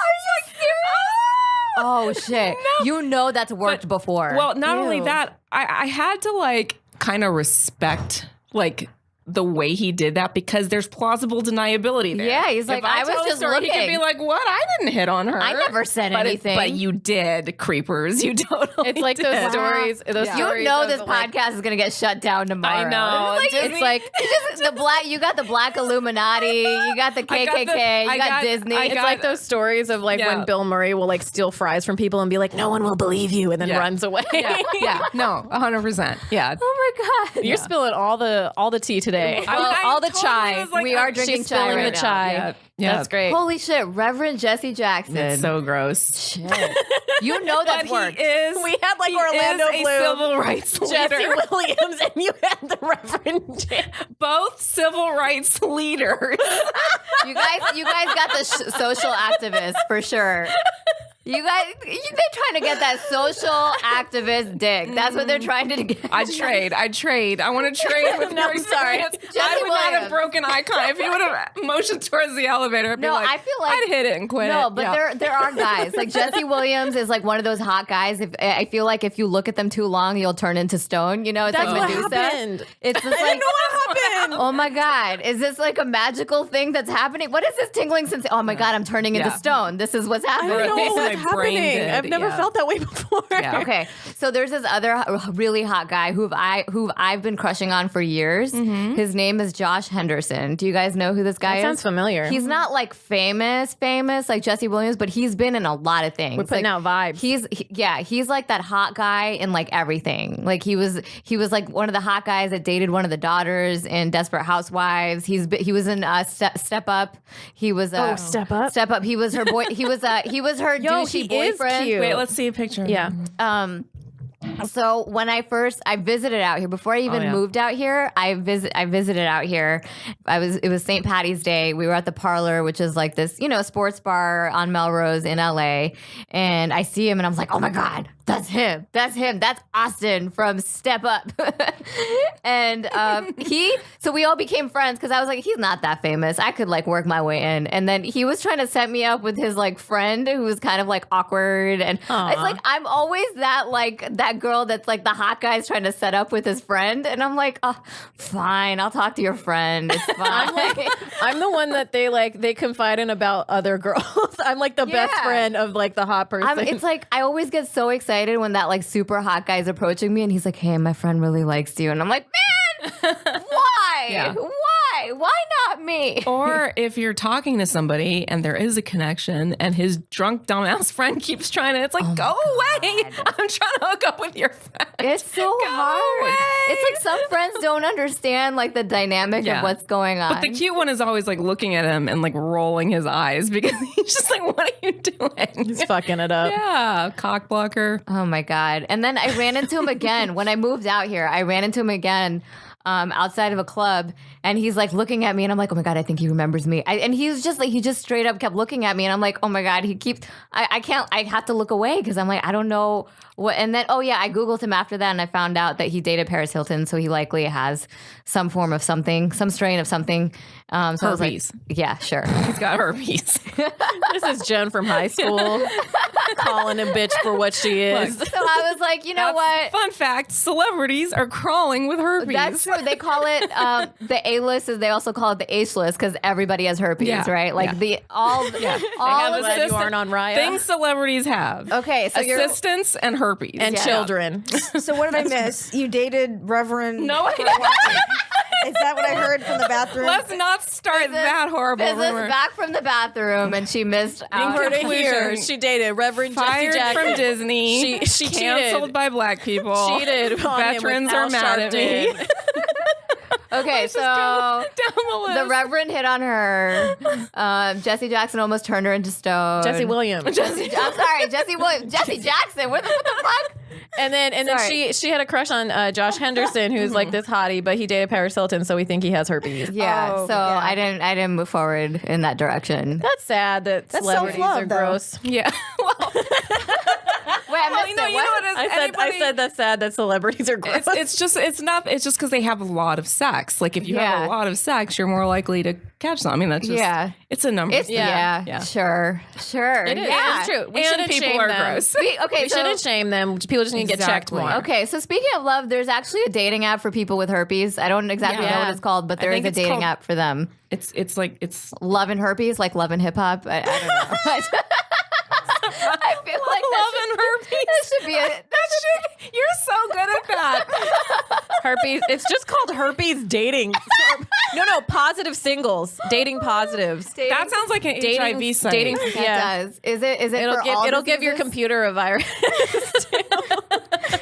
like, Oh shit! You know that's worked before. Well, not only Ew. that, I had to like kind of respect like the way he did that because there's plausible deniability there. Yeah, he's like, If I was tell the just story, He could looking. be like, "What? I didn't hit on her. I never said But anything." But you did, creepers. You totally. it's like did. those stories. Those you stories know of this the, like, podcast is gonna get shut down tomorrow. I know. It's like the black. You got the Black Illuminati. You got the I got KKK. the- you got Disney. I It's got- like those stories of like Yeah. when Bill Murray will like steal fries from people and be like, "No one will believe you," and then Yeah. runs away. Yeah, no, 100%. Yeah. oh my god! You're spilling all the tea today. all the totally chai. was like, We are I'm- drinking She's chai spilling right the now. chai. Yeah. Yeah. That's great. Holy shit, Reverend Jesse Jackson. It's so gross. Shit. You know that's worked. He is. We had like he Orlando is a Bloom, civil rights Jesse leader. Williams, and you had the Reverend. Both civil rights leaders. You guys got the social activist for sure. You guys, they're trying to get that social activist dick. That's what they're trying to get. I'd trade. I want to trade with No, your sorry. experience. Jesse I would not Williams. have broken eye contact. If you would have motioned towards the elevator, I'd be No, like, I feel like- I'd hit it and quit it. No, but Yeah. there are guys like Jesse Williams is like one of those hot guys. I feel like if you look at them too long, you'll turn into stone. You know, it's That's like what Medusa. happened. It's just like, oh my god, is this like a magical thing that's happening? What is this tingling sensation? Oh my god, I'm turning into Yeah. stone. This is what's I happening. don't know Right. what's My brain happening. did, I've never yeah. felt that way before. Yeah. Okay, so there's this other really hot guy who I've been crushing on for years. His name is Josh Henderson. Do you guys know who this guy That is? sounds familiar. He's not like famous like Jesse Williams, but he's been in a lot of things. We're putting Like, out vibes. He's like that hot guy in like everything. Like he was like one of the hot guys that dated one of the daughters in Desperate Housewives. He was in Step Up. He was Step Up? Step Up. He was her boy. He was her Yo, douchey he is boyfriend. cute. Wait, let's see a picture. Yeah. So when I visited out here before I even moved out here, I visited out here. It was St. Patty's Day. We were at the Parlor, which is like this, sports bar on Melrose in LA. And I see him and I was like, oh my God, that's him. That's Austin from Step Up. And so we all became friends because I was like, he's not that famous. I could like work my way in. And then he was trying to set me up with his like friend who was kind of like awkward. And it's like, I'm always that girl that's like the hot guy's trying to set up with his friend. And I'm like, oh, fine, I'll talk to your friend. It's fine. I'm the one that they confide in about other girls. I'm like the best friend of like the hot person. It's like, I always get so excited when that like super hot guy's approaching me and he's like, hey, my friend really likes you. And I'm like, man, why? Yeah. Why not me? Or if you're talking to somebody and there is a connection and his drunk dumbass friend keeps trying to, it's like, go away. I'm trying to hook up with your friend. It's so hard. Away. It's like some friends don't understand like the dynamic of what's going on. But the cute one is always like looking at him and like rolling his eyes because he's just like, what are you doing? He's fucking it up. Yeah, cock blocker. Oh my God. And then I ran into him again. When I moved out here, I ran into him again outside of a club. And he's like looking at me and I'm like, oh my God, I think he remembers me. And he was just like, he just straight up kept looking at me. And I'm like, oh my God, I have to look away because I'm like, I don't know what. And then, I Googled him after that and I found out that he dated Paris Hilton. So he likely has some form of something, some strain of something. So herpes. I was like, yeah, sure. He's got herpes. This is Jen from high school calling a bitch for what she is. So I was like, you know what? Fun fact, celebrities are crawling with herpes. That's true. They call it the A-list, is they also call it the H-list because everybody has herpes, right? Like all I'm glad you aren't on Raya. Things celebrities have. Okay, so assistants and herpes. And children. So what did I miss? You dated Reverend. No, Is that what I heard from the bathroom? let's not start that horrible This rumor. is back from the bathroom and she missed out. Heard it here. She dated Reverend Fired Jesse Jackson from Disney. She canceled cheated. by black people. Cheated on him with Veterans Al are mad at me. Sharpton. Okay, so Down the list. the Reverend hit on her. Jesse Jackson almost turned her into stone. Jesse Williams. I'm sorry, Jesse Williams. Jesse Jackson. What the fuck? And then she had a crush on Josh Henderson, who's like this hottie, but he dated Paris Hilton, so we think he has herpes. Yeah. I didn't move forward in that direction. That's sad that celebrities self-love, are though. gross. Yeah. Well, Wait, I missed it. you know what it is? I said that's sad that celebrities are gross. It's just because they have a lot of sex. Like if you have a lot of sex, you're more likely to catch them. I mean, that's just it's a number. Yeah. Sure. It is. Yeah. It's true. We And shouldn't people shame are them. gross. We shouldn't shame them. People just need to get checked more. Okay, so speaking of love, there's actually a dating app for people with herpes. I don't exactly know what it's called, but there is a dating app for them. It's Love and herpes, like love and hip hop. I don't know. I feel like love and herpes. That should be it. You're so good at that. Herpes. It's just called herpes dating. No, positive singles. Dating positives. That sounds like an HIV site. Dating. It Yeah. does. Is it It'll give your computer a virus.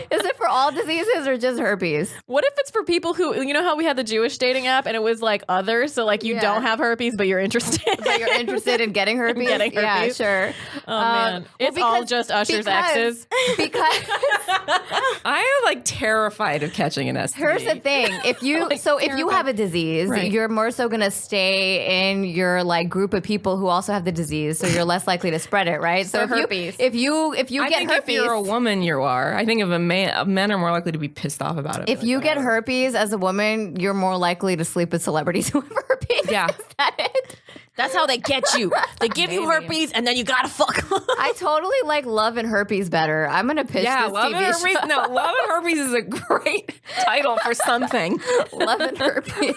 Is it for all diseases or just herpes? What if it's for people who, you know how we had the Jewish dating app and it was like others, so like you don't have herpes but you're interested. But you're interested in getting herpes? Yeah, sure. Oh man, it's all just Usher's exes. Because I am like terrified of catching an STD. here's the thing: if you if you have a disease, you're more so gonna stay in your like group of people who also have the disease, so you're less likely to spread it, right? So herpes. If you I get think herpes, if you're a woman, you are. I think if men are more likely to be pissed off about it. if you get herpes as a woman, you're more likely to sleep with celebrities who have herpes. Yeah. Is that it? That's how they get you. They give you herpes and then you gotta fuck. I totally like Love and Herpes better. I'm gonna pitch this Love TV and herpes. show. No, Love and Herpes is a great title for something. Love and Herpes.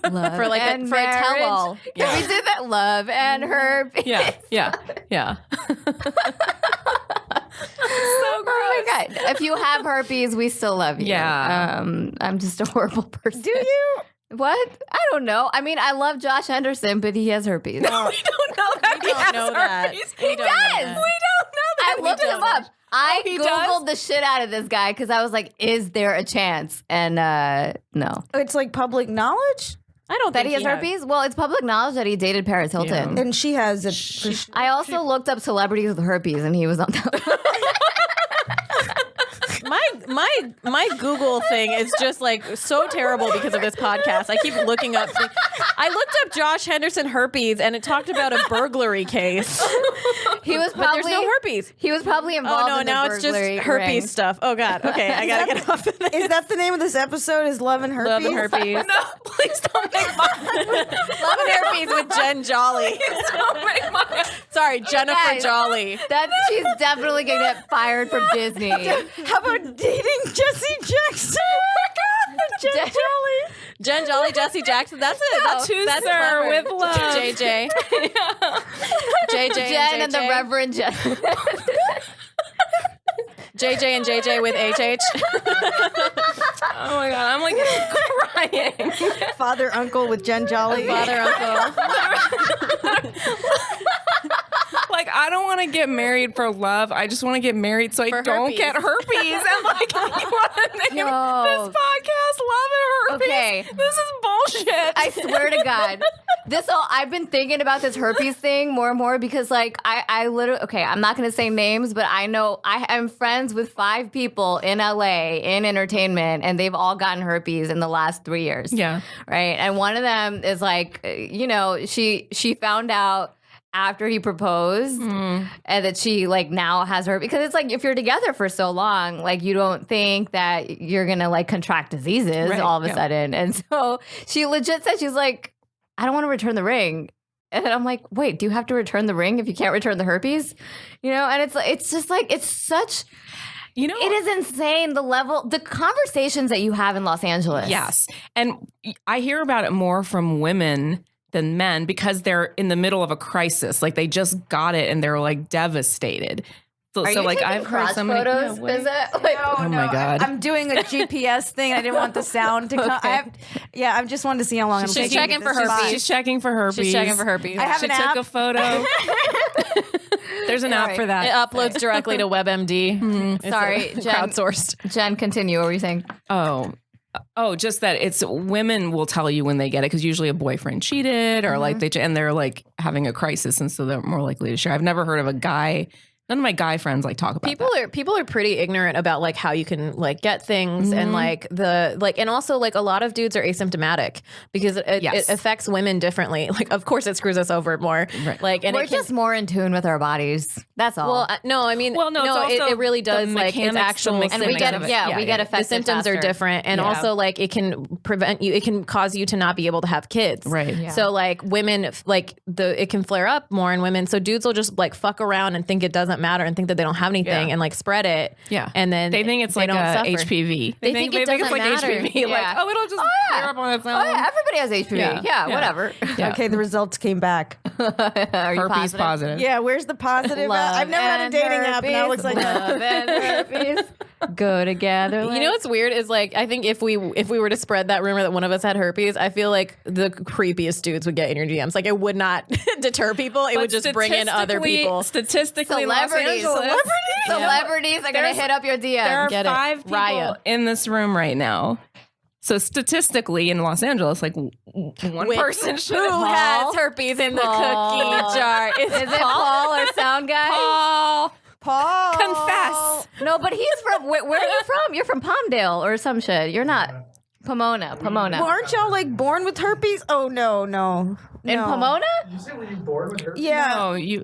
Love For like a- and for a marriage. tell-all. Can we do that? Love and Herpes. Yeah. So gross. Oh my God. If you have herpes, we still love you. Yeah. I'm just a horrible person. Do you? What? I don't know. I mean, I love Josh Henderson, but he has herpes. We don't know that. We don't know that. Herpes. We don't know does. that. We don't know that. I looked him up. I he Googled does? the shit out of this guy because I was like, is there a chance? And no. It's like public knowledge, I don't That think he has herpes? Well, it's public knowledge that he dated Paris Hilton. and she has it. For I also looked up celebrities with herpes, and he was on that. my Google thing is just like so terrible because of this podcast. I keep looking up. I looked up Josh Henderson herpes, and it talked about a burglary case. He was but there's no herpes. He was probably involved. Oh no, in the now it's just burglary herpes ring. stuff. Oh god. Okay, I gotta get off of this. Is that the name of this episode? Is Love and Herpes? Love and herpes. No, please don't make my. Love and herpes with Jen Jolly. Don't make my. Sorry, Jennifer Guys, Jolly. She's definitely gonna get fired from Disney. How about dating Jesse Jackson? Jen Jolly. Jen Jolly, Jesse Jackson. That's it. That's Choose her clever. with love. JJ. JJ Jen and the JJ. Reverend Jen. JJ and JJ with HH. Oh my god, I'm like crying. Father Uncle with Jen Jolly. Father, uncle. Like, I don't want to get married for love. I just want to get married so I For don't herpes. get herpes. And like, you want to name No. this podcast Love and Herpes? Okay. This is bullshit. I swear to God. I've been thinking about this herpes thing more and more because like I literally, okay, I'm not going to say names, but I know I'm friends with 5 people in LA in entertainment and they've all gotten herpes in the last 3 years. Yeah. Right. And one of them is like, she found out after he proposed and that she like now has her, because it's like if you're together for so long, like you don't think that you're gonna like contract diseases Right, all of a yeah. sudden. And so she legit said, she's like, I don't want to return the ring. And I'm like, wait, do you have to return the ring if you can't return the herpes? And it's just like, it's such, You know, it is insane the conversations that you have in Los Angeles. yes. And I hear about it more from women than men because they're in the middle of a crisis. Like they just got it and they're like devastated. So, Are you like taking I've heard crotch so many photos? Yeah, Is it like, Oh my God. I'm doing a GPS thing. I didn't want the sound to come. Okay. I just wanted to see how long She's it'll take. checking for herpes. herpes. She's checking for herpes. She's checking for herpes. I have She an took app. a photo. There's an app for It that. uploads directly to WebMD. It's Sorry, Jen. crowdsourced. Jen, continue. What were you saying? Oh, just that it's women will tell you when they get it because usually a boyfriend cheated or like and they're like having a crisis and so they're more likely to share. I've never heard of a guy. None of my guy friends like talk about People are pretty ignorant about like how you can like get things and like and also like a lot of dudes are asymptomatic because it affects women differently. Like of course it screws us over more. Right. Like and We're just more in tune with our bodies. That's all. well no I mean Well, no, it's also it really does the like it's mechanics, actual the and we get symptoms. we get the affected symptoms are faster. different and Yeah. also like it can prevent you, it can cause you to not be able to have kids. Right. Yeah. So like women like it can flare up more in women. So dudes will just like fuck around and think it doesn't matter and think that they don't have anything Yeah. and like spread it. Yeah. And then They think it's they like don't suffer. HPV. They think it it's doesn't like matter. HPV. Yeah. Like, oh, it'll just clear up on its own. Oh, yeah, everybody has HPV. Yeah. Yeah, Yeah. whatever. Yeah. Okay, the results came back. Are you Herpes positive. Yeah, where's the positive? Love I've never had a and dating app, and that looks like love and herpes go together. You know what's weird is like I think if we were to spread that rumor that one of us had herpes, I feel like the creepiest dudes would get in your DMs. Like it would not deter people. It would just bring in other people. Statistically, Celebrities. Los Angeles, Celebrities are gonna hit up your there DM. are Get it. 5 people Raya. in this room right now. So statistically, in Los Angeles, like one person should Who have has herpes in the Paul. cookie jar? Is it Paul or Sound Guy? Paul. confess. No, but he's from. Where are you from? You're from Palmdale or some shit. You're not. Pomona. Well, aren't y'all like born with herpes? Oh no. In Pomona? You say were you born with herpes? Yeah. No, you.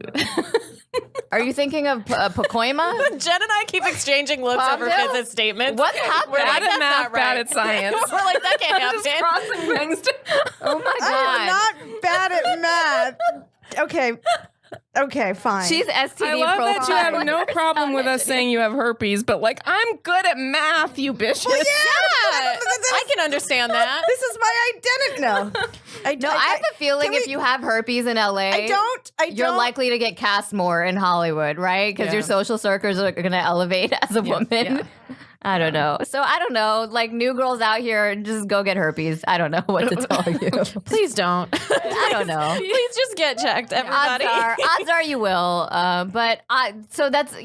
Are you thinking of Pacoima? Jen and I keep exchanging looks over Palmdale? business statements. What's happening? We're like, Bad at that's math, not bad right. at science. We're like, that can't I'm just happen. crossing things. Oh my I'm god. not bad at math. Okay, fine. She's STD I love that you have profile. no problem with us saying you have herpes, but like I'm good at math, you bitches. I can understand that. This is my identity. No, No, I have a feeling if you have herpes in LA, I don't. you're likely to get cast more in Hollywood, right? Because your social circles are going to elevate as a woman. yeah. I don't know. So I don't know. Like new girls out here, just go get herpes. I don't know what to tell you. Please don't. I don't know. Please just get checked, everybody. Odds are you will. So that's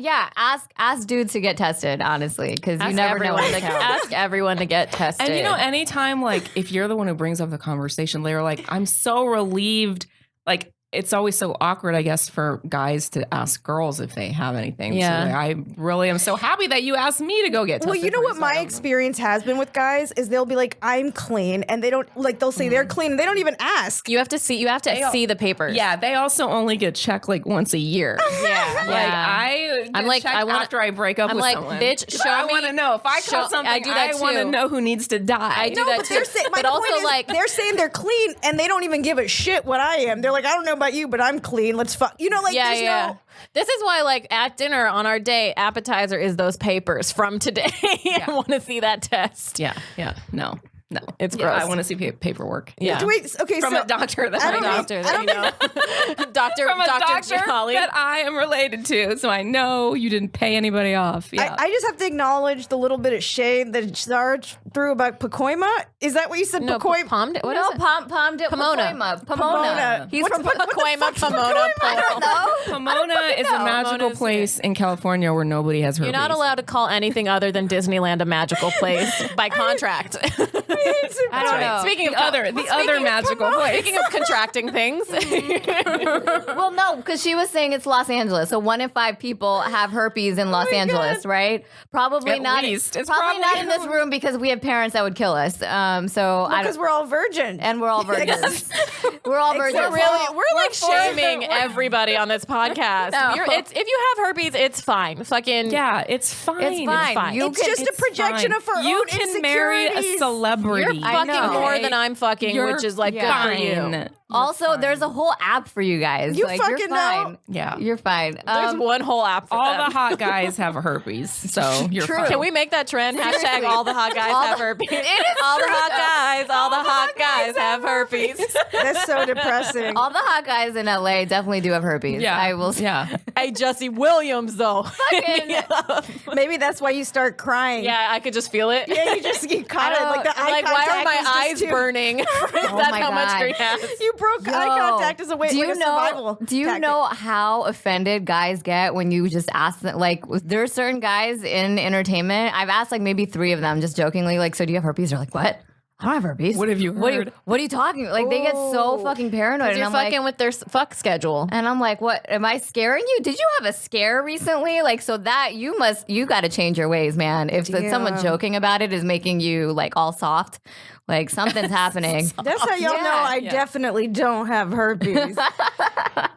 Ask dudes to get tested, honestly, because you never know. What Ask everyone to get tested. And you know, anytime like if you're the one who brings up the conversation, they're like, I'm so relieved. Like it's always so awkward, I guess, for guys to ask girls if they have anything. Yeah. So I really am so happy that you asked me to go get tested. Well, you know what my experience has been with guys is they'll be like, I'm clean, and they don't like they'll say they're clean and they don't even ask. You have to see the papers. Yeah, they also only get checked like once a year. Yeah. I'm like, after I break up with someone. Bitch, show I me. want to know if I caught something. I do that I want to too. know who needs to die. I do that too. My But also, point is, like, they're saying they're clean and they don't even give a shit what I am. They're like, I don't know about you, but I'm clean. Let's fuck. You know, like there's no. This is why, like, at dinner on our date, appetizer is those papers from today. I want to see that test. Yeah, no, It's gross. I want to see paperwork. Yeah. Wait, okay, From so a doctor that I I don't know. know. Doctor that you know. Doctor From a doctor Holly. that I am related to, so I know you didn't pay anybody off. Yeah. I just have to acknowledge the little bit of shade that Sarge threw about Pacoima. Is that what you said? No, Pacoima. Pomona. What No, is it? Pomona. Pomona. He's What's from Pacoima, Pomona. Pomona is a magical Pomona's place in California where nobody has herpes. You're not allowed to call anything other than Disneyland a magical place by contract. I don't know. Speaking of the other magical place. Speaking of contracting things, Well, no, because she was saying it's Los Angeles, so 1 in 5 people have herpes in Los Angeles, right? Probably At not. least. It's probably not in probably- this room because we have parents that would kill us. So I Because don't. we're all virgin. And we're all virgins. We're all virgins. we're like shaming everybody on this podcast. No. If you have herpes, it's fine. Fucking Yeah, it's fine. It's fine. You it's can- just a projection of our You own can marry a insecurities. celebrity. I fucking know. more than I'm fucking, You're which is like Yeah. good for you. fine. Also, there's a whole app for you guys. You like, fucking you're know. fine. Yeah. You're fine. There's one whole app for All them. the hot guys have herpes, so you're True. fine. Can we make that trend? Hashtag all the hot guys have herpes. is all the true, hot though. guys, all the hot guys have herpes. That's so depressing. all the hot guys in LA definitely do have herpes. Yeah, I will. Yeah, Hey, Jesse Williams, though. Maybe that's why you start crying. Yeah, I could just feel it. Yeah, you caught it. Like the eye Like, why are contact my is just eyes too- burning? That's my how much God. green has. You broke eye contact as a way. Do like you a survival know? Do you tactic. know how offended guys get when you just ask them? Like, there's certain guys in entertainment. I've asked like maybe 3 of them just jokingly, like, "So do you have herpes?" They're like, "What? I don't have herpes. What have you heard? What are you talking? Like, they get so fucking paranoid. And You're I'm fucking like, with their fuck schedule. and I'm like, what? Am I scaring you? Did you have a scare recently? Like, so that you got to change your ways, man. If someone joking about it is making you like all soft, like something's happening. That's how y'all know I definitely don't have herpes. I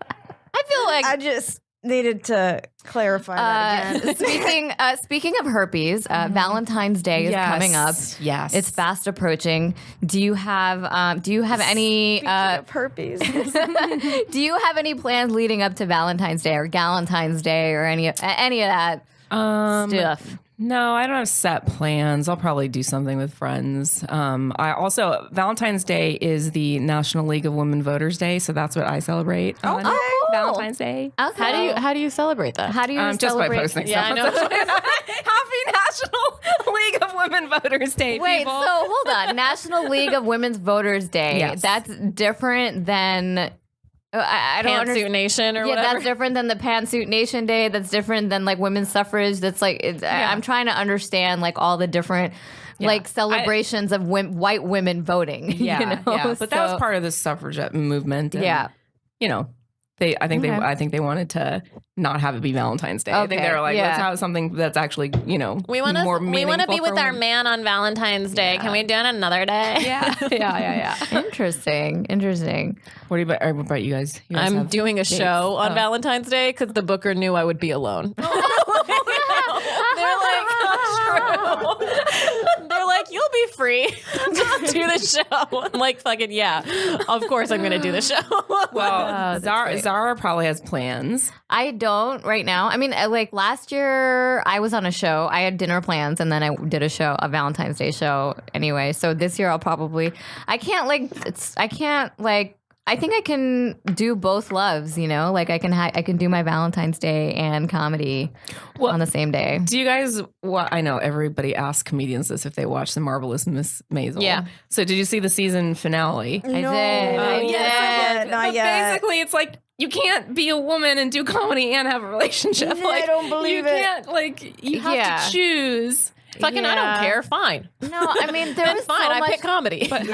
feel like I just needed to clarify that again. Speaking of herpes, Valentine's Day is coming up. Yes, It's fast approaching. Do you have any Speaking of herpes. do you have any plans leading up to Valentine's Day or Galentine's Day or any of that stuff? No, I don't have set plans. I'll probably do something with friends. I also Valentine's Day is the National League of Women Voters Day, so that's what I celebrate on cool. Valentine's Day. Okay. how do you celebrate that? How do you Just by celebrate? posting Yeah, I know. stuff. Happy National League of Women Voters Day, Wait, people. so hold on. National League of Women's Voters Day. Yes. That's different than I don't Pantsuit understand. Nation or Yeah, whatever. that's different than the Pantsuit Nation Day. That's different than like women's suffrage. That's like I'm trying to understand like all the different like celebrations of white women voting. Yeah, you know? yeah. But that was So- part of the suffragette movement. And, Yeah. you know, I think they wanted to not have it be Valentine's Day. I think they Okay, were like, yeah. let's have something that's actually, you know, We want more to meaningful be with for our women. man on Valentine's Day. Can we do it another day? Yeah. Interesting. What about you guys? You guys I'm have doing a dates? show on Valentine's Day because the booker knew I would be alone. They're like, you'll be free. Just do the show. I'm like, fucking yeah. Of course I'm going to do the show. Well, Zara probably has plans. I don't right now. I mean, like last year, I was on a show. I had dinner plans, and then I did a Valentine's Day show anyway. So this year, I think I can do both loves. You know, like I can do my Valentine's Day and comedy on the same day. Do you guys? I know everybody asks comedians this if they watch The Marvelous Miss Maisel. Yeah. So did you see the season finale? I did. Yes, I did. Not But yet. basically, it's like you can't be a woman and do comedy and have a relationship. I don't believe you it. can't. Like you have Yeah. to choose. Fucking, I don't care. Fine. No, I mean, there was fine. so I much. pick comedy. But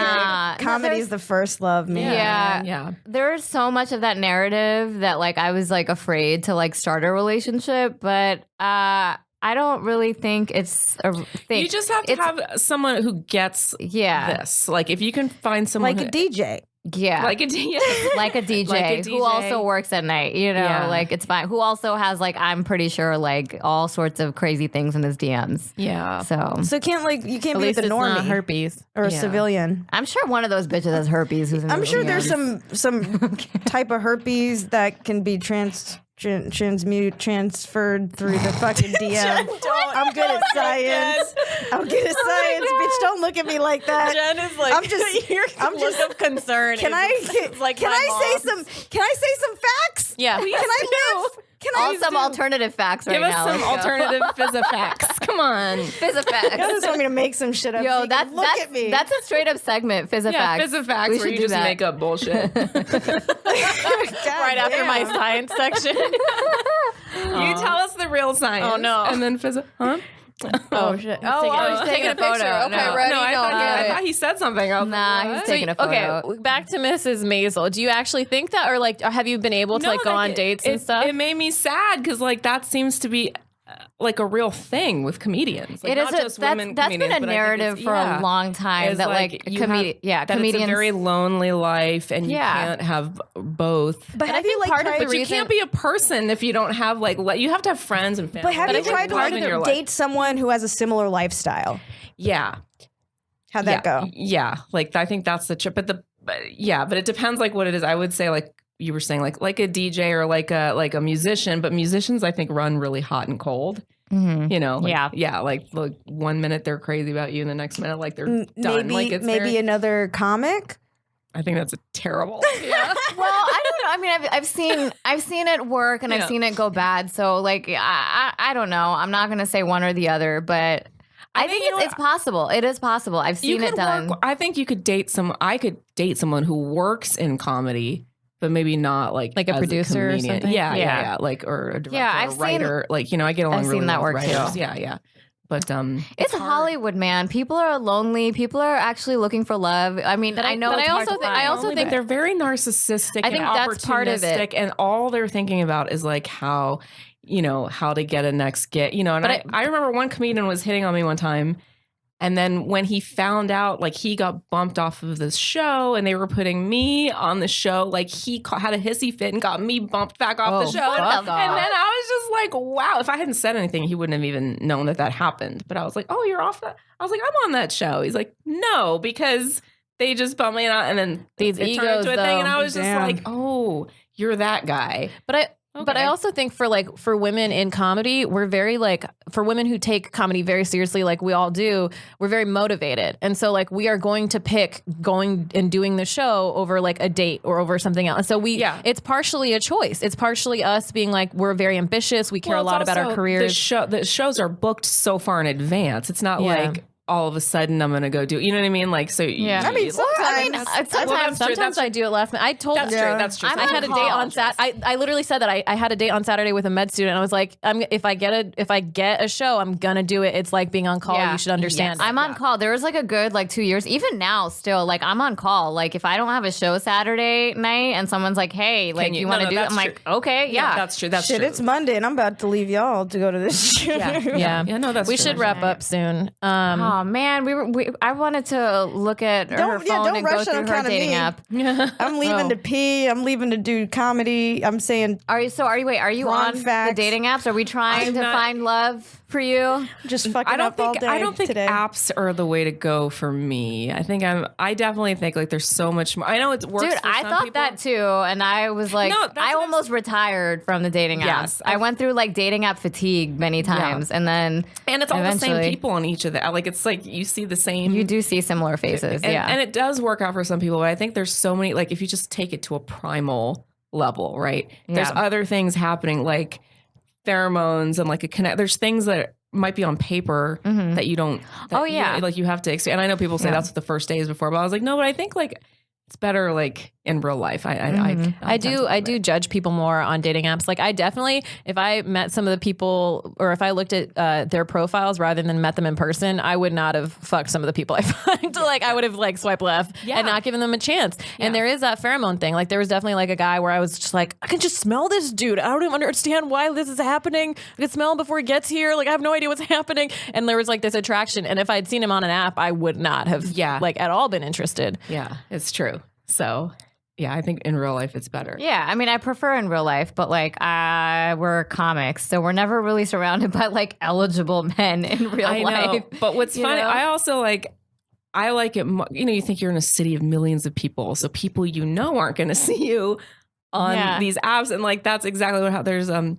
Comedy's the first love, man. yeah. There's so much of that narrative that like I was like afraid to like start a relationship, but I don't really think it's a thing. You just have to have someone who gets this. Like if you can find someone Like a DJ. Yeah. like a DJ. Like a DJ, Like a DJ. who also works at night, you know, Yeah. like it's fine. Who also has like, I'm pretty sure like all sorts of crazy things in his DMs. Yeah. So So you can't At be least with a it's not normie herpes. or a Yeah. civilian. I'm sure one of those bitches has herpes. Who's in I'm the sure there's DMs. some type of herpes that can be transferred through the fucking DM. I'm good at science. I'm good at science, bitch. Don't look at me like that. Jen is like, I'm just of concern. Can I say some facts? Yeah. Can I live? Can All I some alternative facts right Give us now. some Let's go. alternative Fizz-a-facts. Come on. You Fizz-a-facts. just want me to make some shit up. so Yo, you can look at me. that's a straight up segment. Fizz-a-facts. Yeah, Fizz-a-facts We where should you do just that. make up bullshit. right after my science section. You tell us the real science. Oh, no. And then huh? Oh shit! Oh, he's taking a photo. Okay, No. ready? No, I Got I it. thought he said something. I was Nah, like, he's what? taking a photo. Okay, back to Mrs. Maisel. Do you actually think that, or like, have you been able to like go on dates and stuff? It made me sad because like that seems to be like a real thing with comedians. Like, It is not just that's women been comedians, a but I think narrative it's- for yeah. a long time It's that like you have- that comedians. it's a very lonely life and you can't have both. But I have you think like part of tried the But you reason- can't be a person if you don't have like you have to have friends and family. But have I you think tried love in to your life. date someone who has a similar lifestyle? Yeah. How'd that go? Yeah, like I think that's the trip. But it depends like what it is. I would say like you were saying like a DJ or like a musician. But musicians I think run really hot and cold. Mhm. You know, like, Yeah. like 1 minute they're crazy about you, and the next minute like they're done. Maybe Like it's maybe another comic. I think that's a terrible. Yeah. Well, I don't know. I mean, I've seen it work and Yeah. I've seen it go bad. So like, I don't know. I'm not gonna say one or the other, but I think it's possible. It is possible. I've seen it done. I think you could date I could date someone who works in comedy, but maybe not like Like a as producer or comedian. something? Yeah. Like or a director, I've or a seen- writer. Like I get along I've really seen that well with work, too. writers. Yeah. But It's Hollywood, man. People are lonely. People are actually looking for love. I mean, I know. but it's I hard also to think- find. I also think they're very narcissistic. I think and that's part of it. opportunistic, and all they're thinking about is like how to get a next get. And But I remember one comedian was hitting on me one time. And then when he found out, like he got bumped off of this show and they were putting me on the show, like he had a hissy fit and got me bumped back off the show. fuck And off. then I was just like, wow, if I hadn't said anything, he wouldn't have even known that happened. But I was like, oh, you're off that? I was like, I'm on that show. He's like, no, because they just bumped me out. And then These it turned egos, into a thing. And though. I was just Damn. like, oh, you're that guy. But I also think for women in comedy, we're very like, for women who take comedy very seriously, like we all do, we're very motivated. And so like we are going to pick going and doing the show over like a date or over something else. And so it's partially a choice. It's partially us being like, we're very ambitious. We care a lot about our careers. The shows are booked so far in advance. It's not Yeah. like all of a sudden I'm going to go do, you know what I mean? Like, so Yeah. I mean, Sometimes I do it last minute. I told That's true. That's true. I had a date on Saturday. I literally said that I had a date on Saturday with a med student. I was like, if I get a show, I'm gonna do it. It's like being on call. Yeah. You should understand. I'm on call. There was like a good 2 years. Even now, still I'm on call. Like if I don't have a show Saturday night and someone's like, "Hey, like you want to do?" it? I'm like, "Okay, yeah, That's true. That's Shit, true. it's Monday and I'm about to leave y'all to go to this show. Yeah. No, that's we true. should wrap up soon. Oh man, I wanted to look at her phone don't and go rush on through her account of dating me. app. I'm leaving to pee. I'm leaving to do comedy. I'm saying Are you Wrong on facts. the dating apps? Are we trying I'm to not- find love for you? just fucking up all day I don't think today. apps are the way to go for me. I definitely think like there's so much more. I know it works Dude, for I some thought people. that too, and I was like, No, that's I what almost retired from the dating apps. Yes, I went through dating app fatigue many times, and then And it's all the same eventually- people on each of the, like it's like you see the same. You do see similar faces, yeah. And it does work out for some people, but I think there's so many, like if you just take it to a primal level, right? There's Yeah. other things happening like pheromones and like a connect. There's things that might be on paper that you don't. That Oh, yeah. like you have to. And I know people say that's what the first day is before, but I was like, no, but I think like it's better like in real life. I do judge people more on dating apps. Like I definitely, if I met some of the people or if I looked at their profiles rather than met them in person, I would not have fucked some of the people I fucked. Like I would have like swiped left and not given them a chance. And there is that pheromone thing. Like there was definitely like a guy where I was just like, I can just smell this dude. I don't even understand why this is happening. I can smell him before he gets here. Like I have no idea what's happening. And there was like this attraction. And if I'd seen him on an app, I would not have like at all been interested. Yeah, it's true. So yeah, I think in real life it's better. Yeah, I mean, I prefer in real life, but like we're comics, so we're never really surrounded by like eligible men in real life. But what's funny, I also I like it. You think you're in a city of millions of people, so people aren't going to see you on these apps, and like that's exactly what. There's a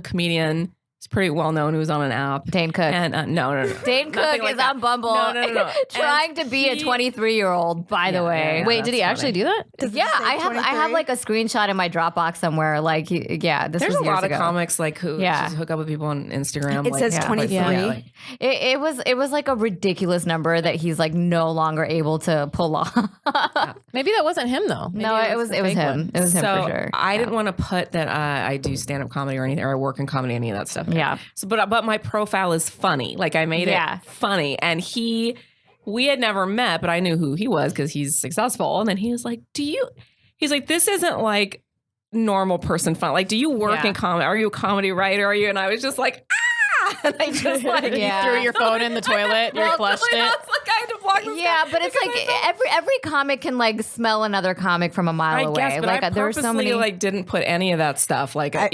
comedian. He's pretty well known who's on an app. Dane Cook. And no. Dane Cook is on Bumble. No. Trying to be a 23-year-old, by the way. Wait, did he actually do that? Yeah, I have like a screenshot in my Dropbox somewhere. Like, this There's was a lot ago. of comics like who just hook up with people on Instagram. It says 23. It was like a ridiculous number that he's like no longer able to pull off. Maybe that wasn't him though. Maybe it was him. One. It was him so for sure. I didn't want to put that I do stand-up comedy or anything, or I work in comedy, any of that stuff. Yeah. So, but my profile is funny. Like I made it funny, and we had never met, but I knew who he was because he's successful. And then he was like, he's like, this isn't like normal person fun. Like, do you work in comedy? Are you a comedy writer? Are you? And I was just like, and I just like you threw your phone in the toilet. You flushed it. I had to block this guy but it's like every comic can like smell another comic from a mile away. Guess, but like I there were so many like didn't put any of that stuff. Like I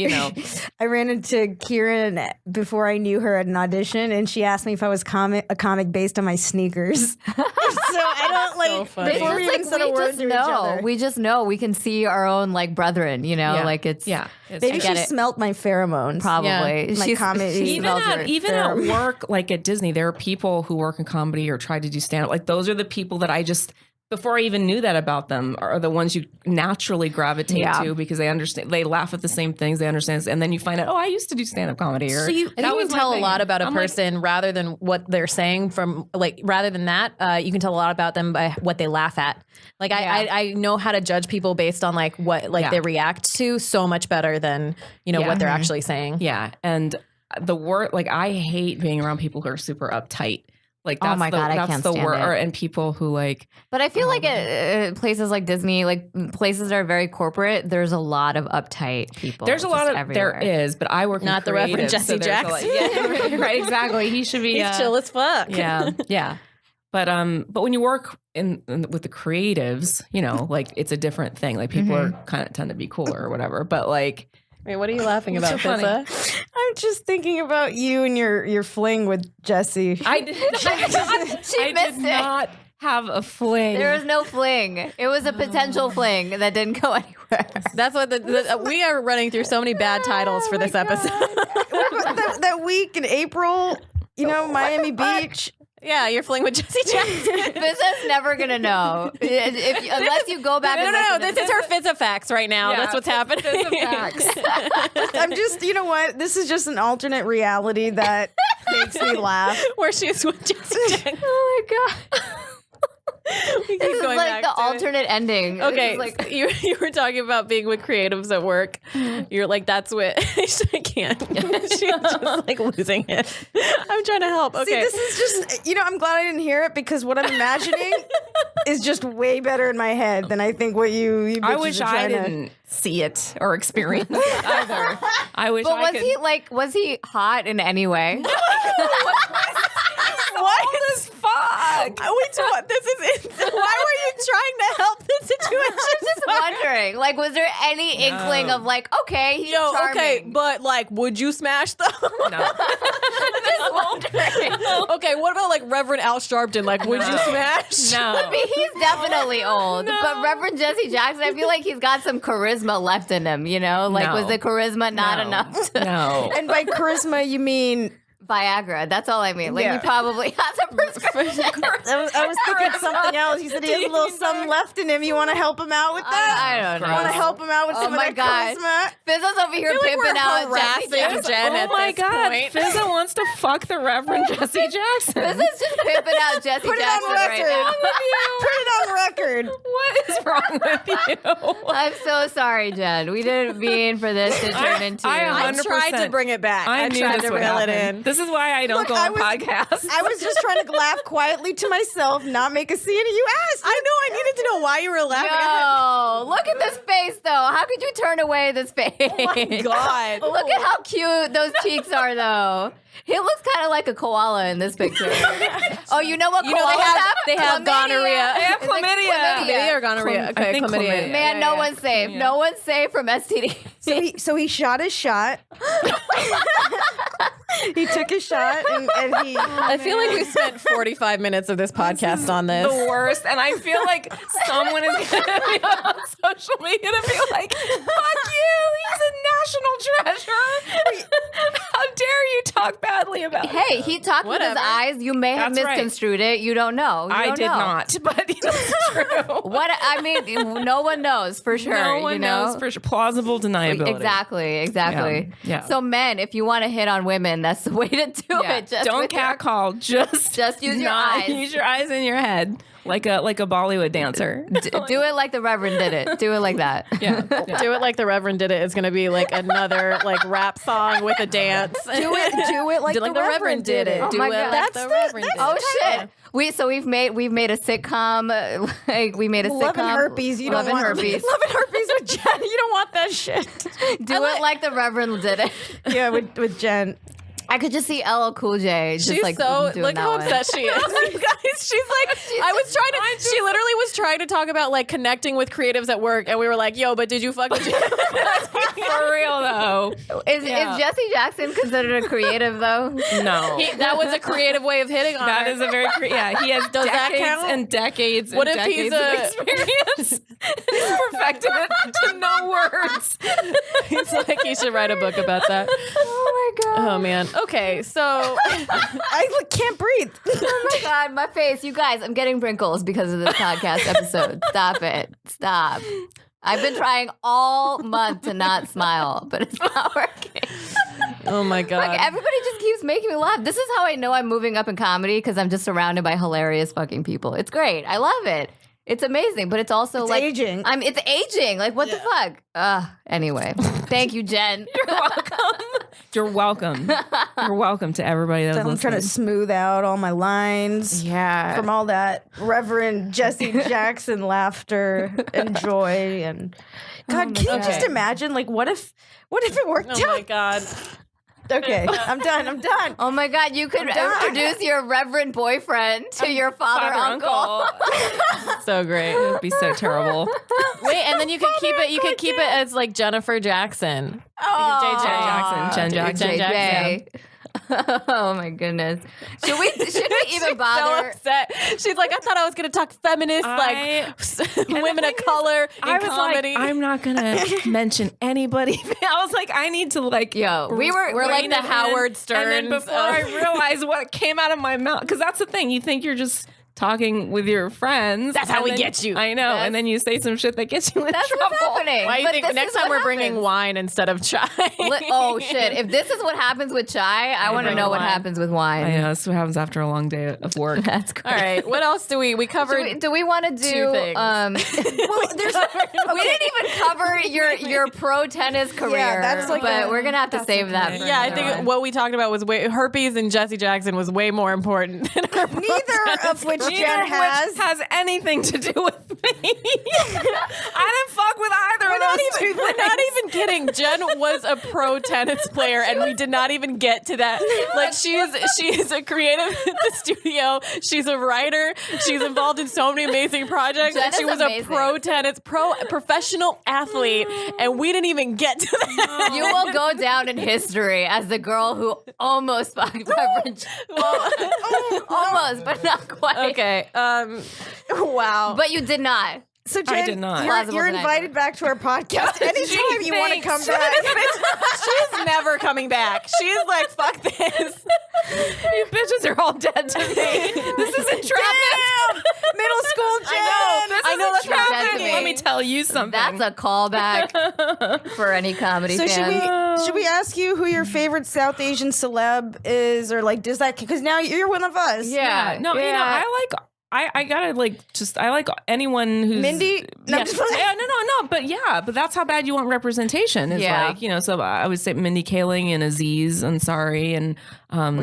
ran into Kieran before I knew her at an audition, and she asked me if I was a comic based on my sneakers. So I don't like funny. before we even said a word to each other. We just know we can see our own like brethren. Like it's Maybe she smelt my pheromones. Probably my comedy. Even at work, like at Disney, there are people who work in comedy or try to do stand-up. Like those are the people that I just, before I even knew that about them, are the ones you naturally gravitate to because they understand, they laugh at the same things, they understand, and then you find out, I used to do stand-up comedy. Or, so you can tell a lot about a person rather than what they're saying rather than that, you can tell a lot about them by what they laugh at. Like I know how to judge people based on like what they react to so much better than, what they're actually saying. Yeah. And the word, like I hate being around people who are super uptight. Like that's I can't the stand word, it. And people who like. But I feel like at places like Disney, like places that are very corporate, there's a lot of uptight people. There's a lot of everywhere. There is, but I work not in the Reverend Jesse Jackson. Right, exactly. He should be. He's chill as fuck. Yeah. But when you work in with the creatives, like it's a different thing. Like people are kind of tend to be cooler or whatever. But like. Wait, what are you laughing about, Fissa? I'm just thinking about you and your fling with Jesse. I did not have a fling. There was no fling. It was a potential fling that didn't go anywhere. That's what we are running through so many bad titles for this episode. that week in April, Miami Beach. Yeah, you're fling with Jesse Jackson. Fizza's never gonna know unless you go back. No. This is her Fizza facts right now. That's what's happening. Fizza facts. I'm just, you know what? This is just an alternate reality that makes me laugh. Where she is with Jesse Jackson. Oh my god. This is like the alternate ending. Okay, like you were talking about being with creatives at work. You're like, that's what I can't. She's just like losing it. I'm trying to help. Okay, see, this is just, I'm glad I didn't hear it because what I'm imagining is just way better in my head than I think what you I wish I didn't see it or experience it either. I wish. But was he hot in any way? What as fuck? This is. Why were you trying to help the situation? I'm just wondering. Like, was there any inkling of like, okay, he's charming? Okay, but like, would you smash though? No. Just wondering. Okay, what about like Reverend Al Sharpton? Like, would you smash? No. I mean, he's definitely old. But Reverend Jesse Jackson, I feel like he's got some charisma left in him. Like, was the charisma not enough? No. And by charisma, you mean Viagra. That's all I mean. Like, he probably has a prescription. I was thinking something else. You said he has a little something left in him. You want to help him out with that? I don't know. Want to help him out with some of that charisma? Fizza's over here pimping out Jesse Jackson. Jen Oh my god, Fizza wants to fuck the Reverend Jesse Jackson. Fizza's just pimping out Jesse Put it on Jackson right record. now. Put it on record. What is wrong with you? I'm so sorry, Jen. We didn't mean for this to turn into. I 100% tried to bring it back. I knew tried this to would reel it happen. in. This is why I don't Look, go I on was- podcasts. I was just trying to laugh quietly to myself, not make a scene, and you asked. I know. I needed to know why you were laughing. No, look at this face, though. How could you turn away this face? Oh my God. Look at how cute those cheeks are, though. He looks kind of like a koala in this picture. Oh, you know what? You know koalas they have Chlamydia. gonorrhea. They have Is it chlamydia. Chlamydia or gonorrhea? I Okay, think chlamydia. Man, no one's safe. Yeah. No one's safe from STD. So he shot his shot. He took his shot, and he. I feel like we spent 45 minutes of this podcast on this. The worst, and I feel like someone is going to be on social media to be like, "Fuck you! He's a national treasure." How dare you talk badly about him? Hey, he talked with his Whatever. eyes. You may have That's right. misconstrued it. You don't know. You I don't did know. not, but it's true. What I mean, no one knows for sure. No one you know? knows for sure. Plausible deniability. Exactly. Yeah. So men, if you want to hit on women, that's the way to do Yeah. it. Just Don't with your- catcall. Just use your not- eyes. Use your eyes in your head, like a Bollywood dancer. Do it like the Reverend did it. Do it like that. Yeah. Do it like the Reverend did it. It's going to be like another like rap song with a dance. Do it like, Do the Reverend did it. Oh Do my it God. like That's the the- Reverend did that's- it. Oh shit. We've made a sitcom. Like we made a Love sitcom. and herpes. You Love don't and want herpes. Love and herpes with Jen. You don't want that shit. Do it like the Reverend did it. Yeah, with Jen. I could just see LL Cool J just She's like so doing look that how one. upset she is. You guys, she's like, I was trying to. She literally was trying to talk about like connecting with creatives at work, and we were like, "Yo, but did you fuck with?" For real though. Is Jesse Jackson considered a creative though? No. That was a creative way of hitting on That her. is a very yeah. He has Does that decades count? and decades. What and if he's decades of experience? He's perfected it to no words. It's like he should write a book about that. Oh my god. Oh man. Okay, so I can't breathe. Oh my god, my face. You guys, I'm getting wrinkles because of this podcast episode. Stop it. Stop. I've been trying all month to not smile, but it's not working. oh my god. Like everybody just keeps making me laugh. This is how I know I'm moving up in comedy because I'm just surrounded by hilarious fucking people. It's great. I love it. It's amazing, but it's also It's like aging. It's aging. Like what the fuck? Anyway, thank you, Jen. You're welcome. You're welcome. You're welcome to everybody that's I'm listening. trying to smooth out all my lines. Yeah. From all that Reverend Jesse Jackson laughter and joy and God, can you just imagine? Like, what if it worked oh my out? god. Okay, I'm done. Oh my God, you could introduce your reverend boyfriend to your father uncle. So great. It would be so terrible. Wait, and then you could keep it. You could keep it as like Jennifer Jackson. Oh, Jen Jackson. Jen Jackson. Oh my goodness. Should we even So bother? upset. She's like, I thought I was going to talk feminist, like women of color in I was comedy. like, I'm not gonna mention anybody. I was like, I need to like, Yo, we're like the Howard Sterns. And then before I realized what came out of my mouth, because that's the thing, you think you're just talking with your friends. That's how and we then- get you. I know, and then you say some shit that gets you in That's trouble. what's happening. Why do you But think this next is time what we're bringing happens. wine instead of chai? Oh shit! If this is what happens with chai, I want to bring know what wine. happens with I wine. know, that's what happens after a long day of work. That's great. All right. What else do we covered? Do we want to do? two things. Well, there's We didn't even cover your pro tennis career. that's like but a- we're gonna have to save that. For Yeah, I another think one. what we talked about was herpes and Jesse Jackson was way more important than her. neither of which Neither Jen of has. which has anything to do with me. I didn't fuck with either of those two We're things. not even kidding. Jen was a pro tennis player, and we did not even get to that. Like she is a creative at the studio. She's a writer. She's involved in so many amazing projects. Jen And she is was amazing. a pro tennis, professional athlete, and we didn't even get to that. You will go down in history as the girl who almost fucked Reverend. Almost, but not quite. Okay. Wow. But you did not. So Jen, did not. Plausible you're deniability. invited back to our podcast anytime you want to thinks. come back. She's never coming back. She's like, fuck this. You bitches are all dead to me. This is entrapment. Middle school Jen. I know that's Dead to Entrapment. me. Let me tell you something. That's a callback for any comedy So fan. should we ask you who your favorite South Asian celeb is, or like does that because now you're one of us? Yeah. no, you know, I gotta I like anyone who's Mindy? No, Yeah, I'm just playing. no, but that's how bad you want representation. Is so I would say Mindy Kaling and Aziz Ansari and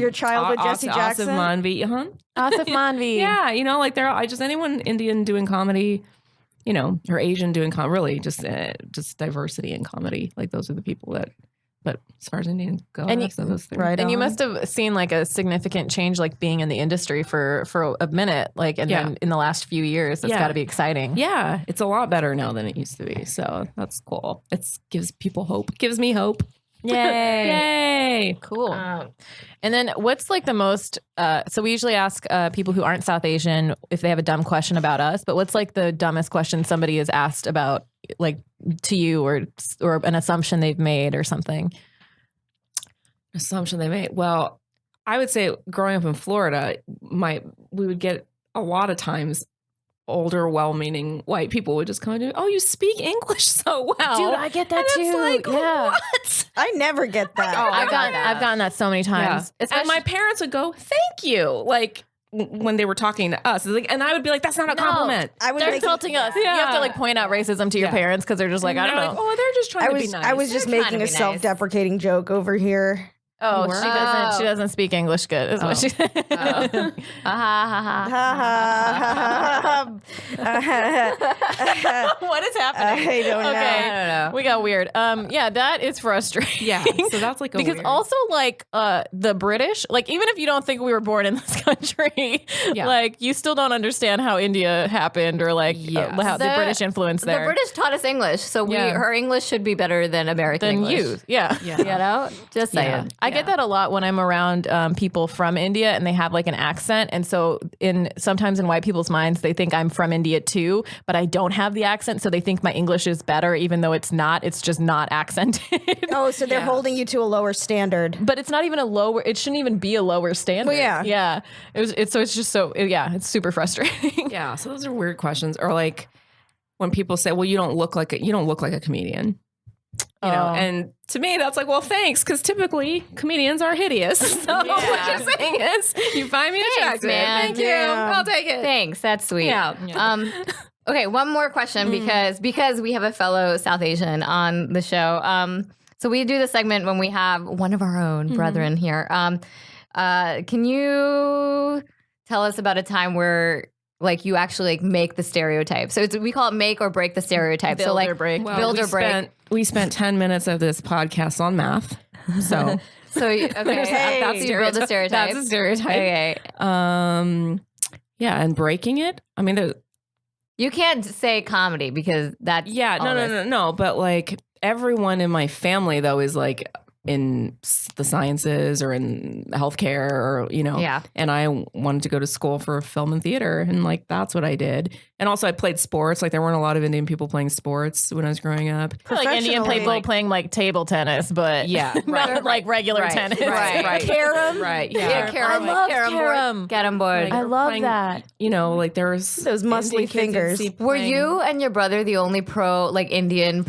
Your childhood Jesse Jackson? Asif Manvi, Asif Manvi. Yeah, they're all, just anyone Indian doing comedy, or Asian doing really just diversity in comedy. Like those are the people that. But as far as Indians go, And right. you must have seen like a significant change, like being in the industry for a minute, then in the last few years. That's got to be exciting. Yeah, it's a lot better now than it used to be. So that's cool. It gives people hope. Gives me hope. Yay! Yay! Cool. And then what's like the most? So we usually ask people who aren't South Asian if they have a dumb question about us. But what's like the dumbest question somebody has asked about, like to you, or an assumption they've made or something? Assumption they made. Well, I would say growing up in Florida, we would get a lot of times older, well-meaning white people would just come and do, "Oh, you speak English so well." Dude, I get that and too. It's like, Yeah. what? I never get that. I've gotten that so many times. Yeah. And my parents would go, "Thank you," like when they were talking to us, and I would be like, "That's not a compliment." They're insulting us. You have to like point out racism to your parents because they're just like, I don't know. Like, oh, they're just trying to be nice. I was just They're trying making to a be nice. self-deprecating joke over here. Oh, Wow. she doesn't speak English good. Is what she said. Ha ha ha. What is happening? I don't know. Okay. I don't know. We got weird. Yeah, that is frustrating. Yeah, so that's like a because weird. also like the British, like even if you don't think we were born in this country, Yeah. like you still don't understand how India happened or like Yes. how the British influence there. The British taught us English, so Yeah. her English should be better than American than English. you. Yeah. Yeah. You know? Just saying. Yeah. I get that a lot when I'm around people from India and they have like an accent. And so sometimes in white people's minds, they think I'm from India too, but I don't have the accent. So they think my English is better, even though it's not. It's just not accented. Oh, so they're holding you to a lower standard. But it's not even it shouldn't even be a lower standard. Well, yeah. Yeah. It's super frustrating. Yeah, so those are weird questions. Or like when people say, "Well, you don't look like a comedian." You know, and to me, that's like, well, thanks, because typically comedians are hideous. So what you're saying is, you find me attractive. man. Thank you. Yeah. I'll take it. Thanks. That's sweet. Yeah. Okay, one more question because we have a fellow South Asian on the show. So we do the segment when we have one of our own brethren here. Can you tell us about a time where like you actually like make the stereotype? So we call it make or break the stereotype. Build so like or break. Well, build or break. We spent 10 minutes of this podcast on math. So So okay, Hey. so you build a stereotype. that's a stereotype. Okay. Yeah, and breaking it. I mean, You can't say comedy because that's no. But like everyone in my family though is like in the sciences or in healthcare or Yeah. and I wanted to go to school for film and theater, and like that's what I did. And also I played sports. Like there weren't a lot of Indian people playing sports when I was growing up. Like Indian people playing like table tennis, but not like regular tennis. Right. Carom? Right. Yeah, Yeah. carom, I love carom carom. board. Get 'em board. Like, I we're love playing, that. Like there was Those muscly Indian kids you'd fingers. see Were playing- you and your brother the only Indian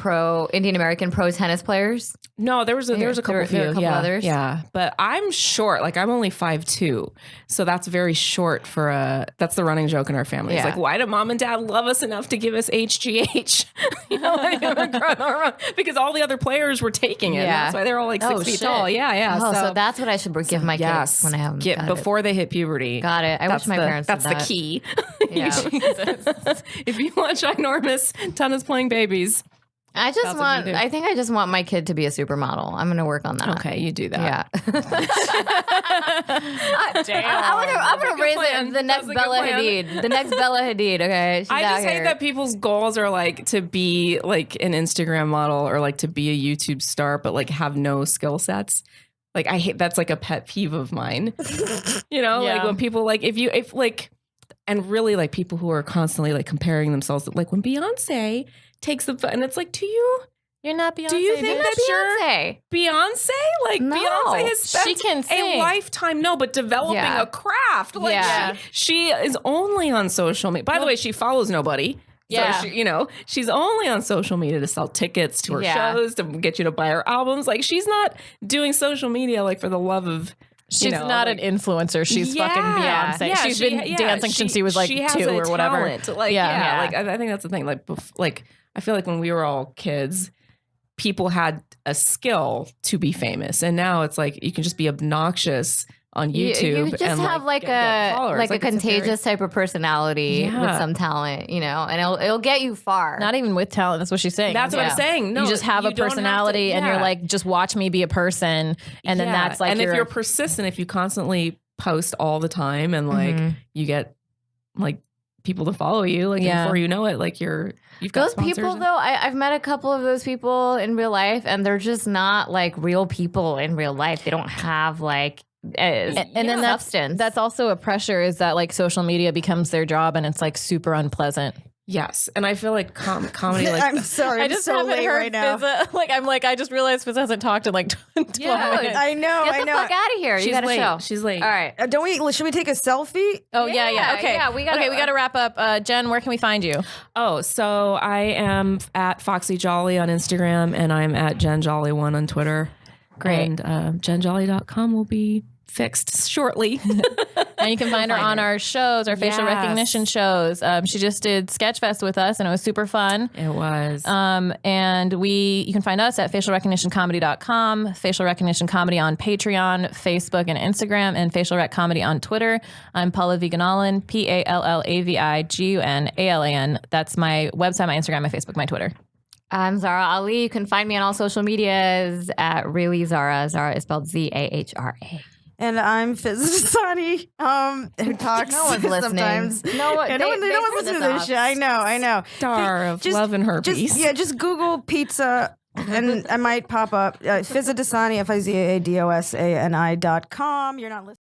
American pro tennis players? No, there was a couple there were a couple others? Yeah, but I'm short. Like I'm only 5'2", so that's very short for that's the running joke in our family. It's Yeah. like, why do mom and dad love us enough to give us HGH? Because all the other players were taking it. Yeah. That's why they're all like 6 feet tall. Yeah. Oh, so that's what I should give my yes, kids when I have them. get Got before they hit puberty. Got it. I wish my parents did That's the that. key. Yeah. If you want ginormous tennis playing babies, I That's what you do. I think I just want my kid to be a supermodel. I'm going to work on that. okay, you do that. Yeah. Damn. I'm gonna raise plan. it the next That's a good Bella plan. Hadid. The next Bella Hadid. Okay, she's I out just hate here. that people's goals are like to be like an Instagram model or like to be a YouTube star, but like have no skill sets. Like I hate that's like a pet peeve of mine. Like Yeah. when people like and really like people who are constantly like comparing themselves. Like when Beyonce takes the and it's like, You're not Beyonce. do you think bitch. that you're Beyonce. Beyonce? Like No. Beyonce has spent She can a sing. lifetime, but developing Yeah. a craft. Like Yeah. she is only on social media. By the way, she follows nobody. Yeah. So she, she's only on social media to sell tickets to her Yeah. shows, to get you to buy her albums. Like she's not doing social media like for the love of She's not an influencer. She's fucking Beyonce. Yeah, she's been dancing since she was like she has 2 a or whatever. talent. Like, like I think that's the thing. Like I feel like when we were all kids, people had a skill to be famous, and now it's like you can just be obnoxious on YouTube. You just and have get a followers. like a contagious type of personality with Yeah. some talent, you know, and it'll get you far. Not even with talent. That's what she's saying. That's what I'm saying. No, you just have you a don't have to- personality, and you're yeah. like, just watch me be a person, and then that's like. and if you're persistent, if you constantly post all the time, and like you get like people to follow you, like and before you know it, like you've got those sponsors people and- though, I've met a couple of those people in real life, and they're just not like real people in real life. They don't have like and then substance. that's also a pressure, is that like social media becomes their job, and it's like super unpleasant. Yes, and I feel like comedy, like I'm sorry, I'm so haven't late heard right now. Fizza. I just realized Fizza hasn't talked in like 12 minutes. I know, Get I the know. fuck out of here. You she's got a late. show. She's late. All right. Don't we? Should we take a selfie? Oh yeah. Okay. Yeah, we gotta wrap up. Jen, where can we find you? Oh, so I am at Foxy Jolly on Instagram, and I'm at Jen Jolly1 on Twitter. Great. And jenjolly.com will be fixed shortly. And you can find her on our shows, our facial Yes. recognition shows. She just did Sketchfest with us, and it was super fun. It was. And you can find us at facialrecognitioncomedy.com, Facial Recognition Comedy on Patreon, Facebook, and Instagram, and Facial Rec Comedy on Twitter. I'm Paula Viganalin, PALLAVIGUNALAN. That's my website, my Instagram, my Facebook, my Twitter. I'm Zara Ali. You can find me on all social medias at Really Zara. Zara is spelled ZAHRA. And I'm Fizzasani, who talks No one's listening. sometimes. No one, Yeah, they no one's turn listening to this this off. shit. I know. Star of Love and Herpes. Just Google pizza, and I might pop up. Fizzadasani, FIZADOSANI.com. You're not listening.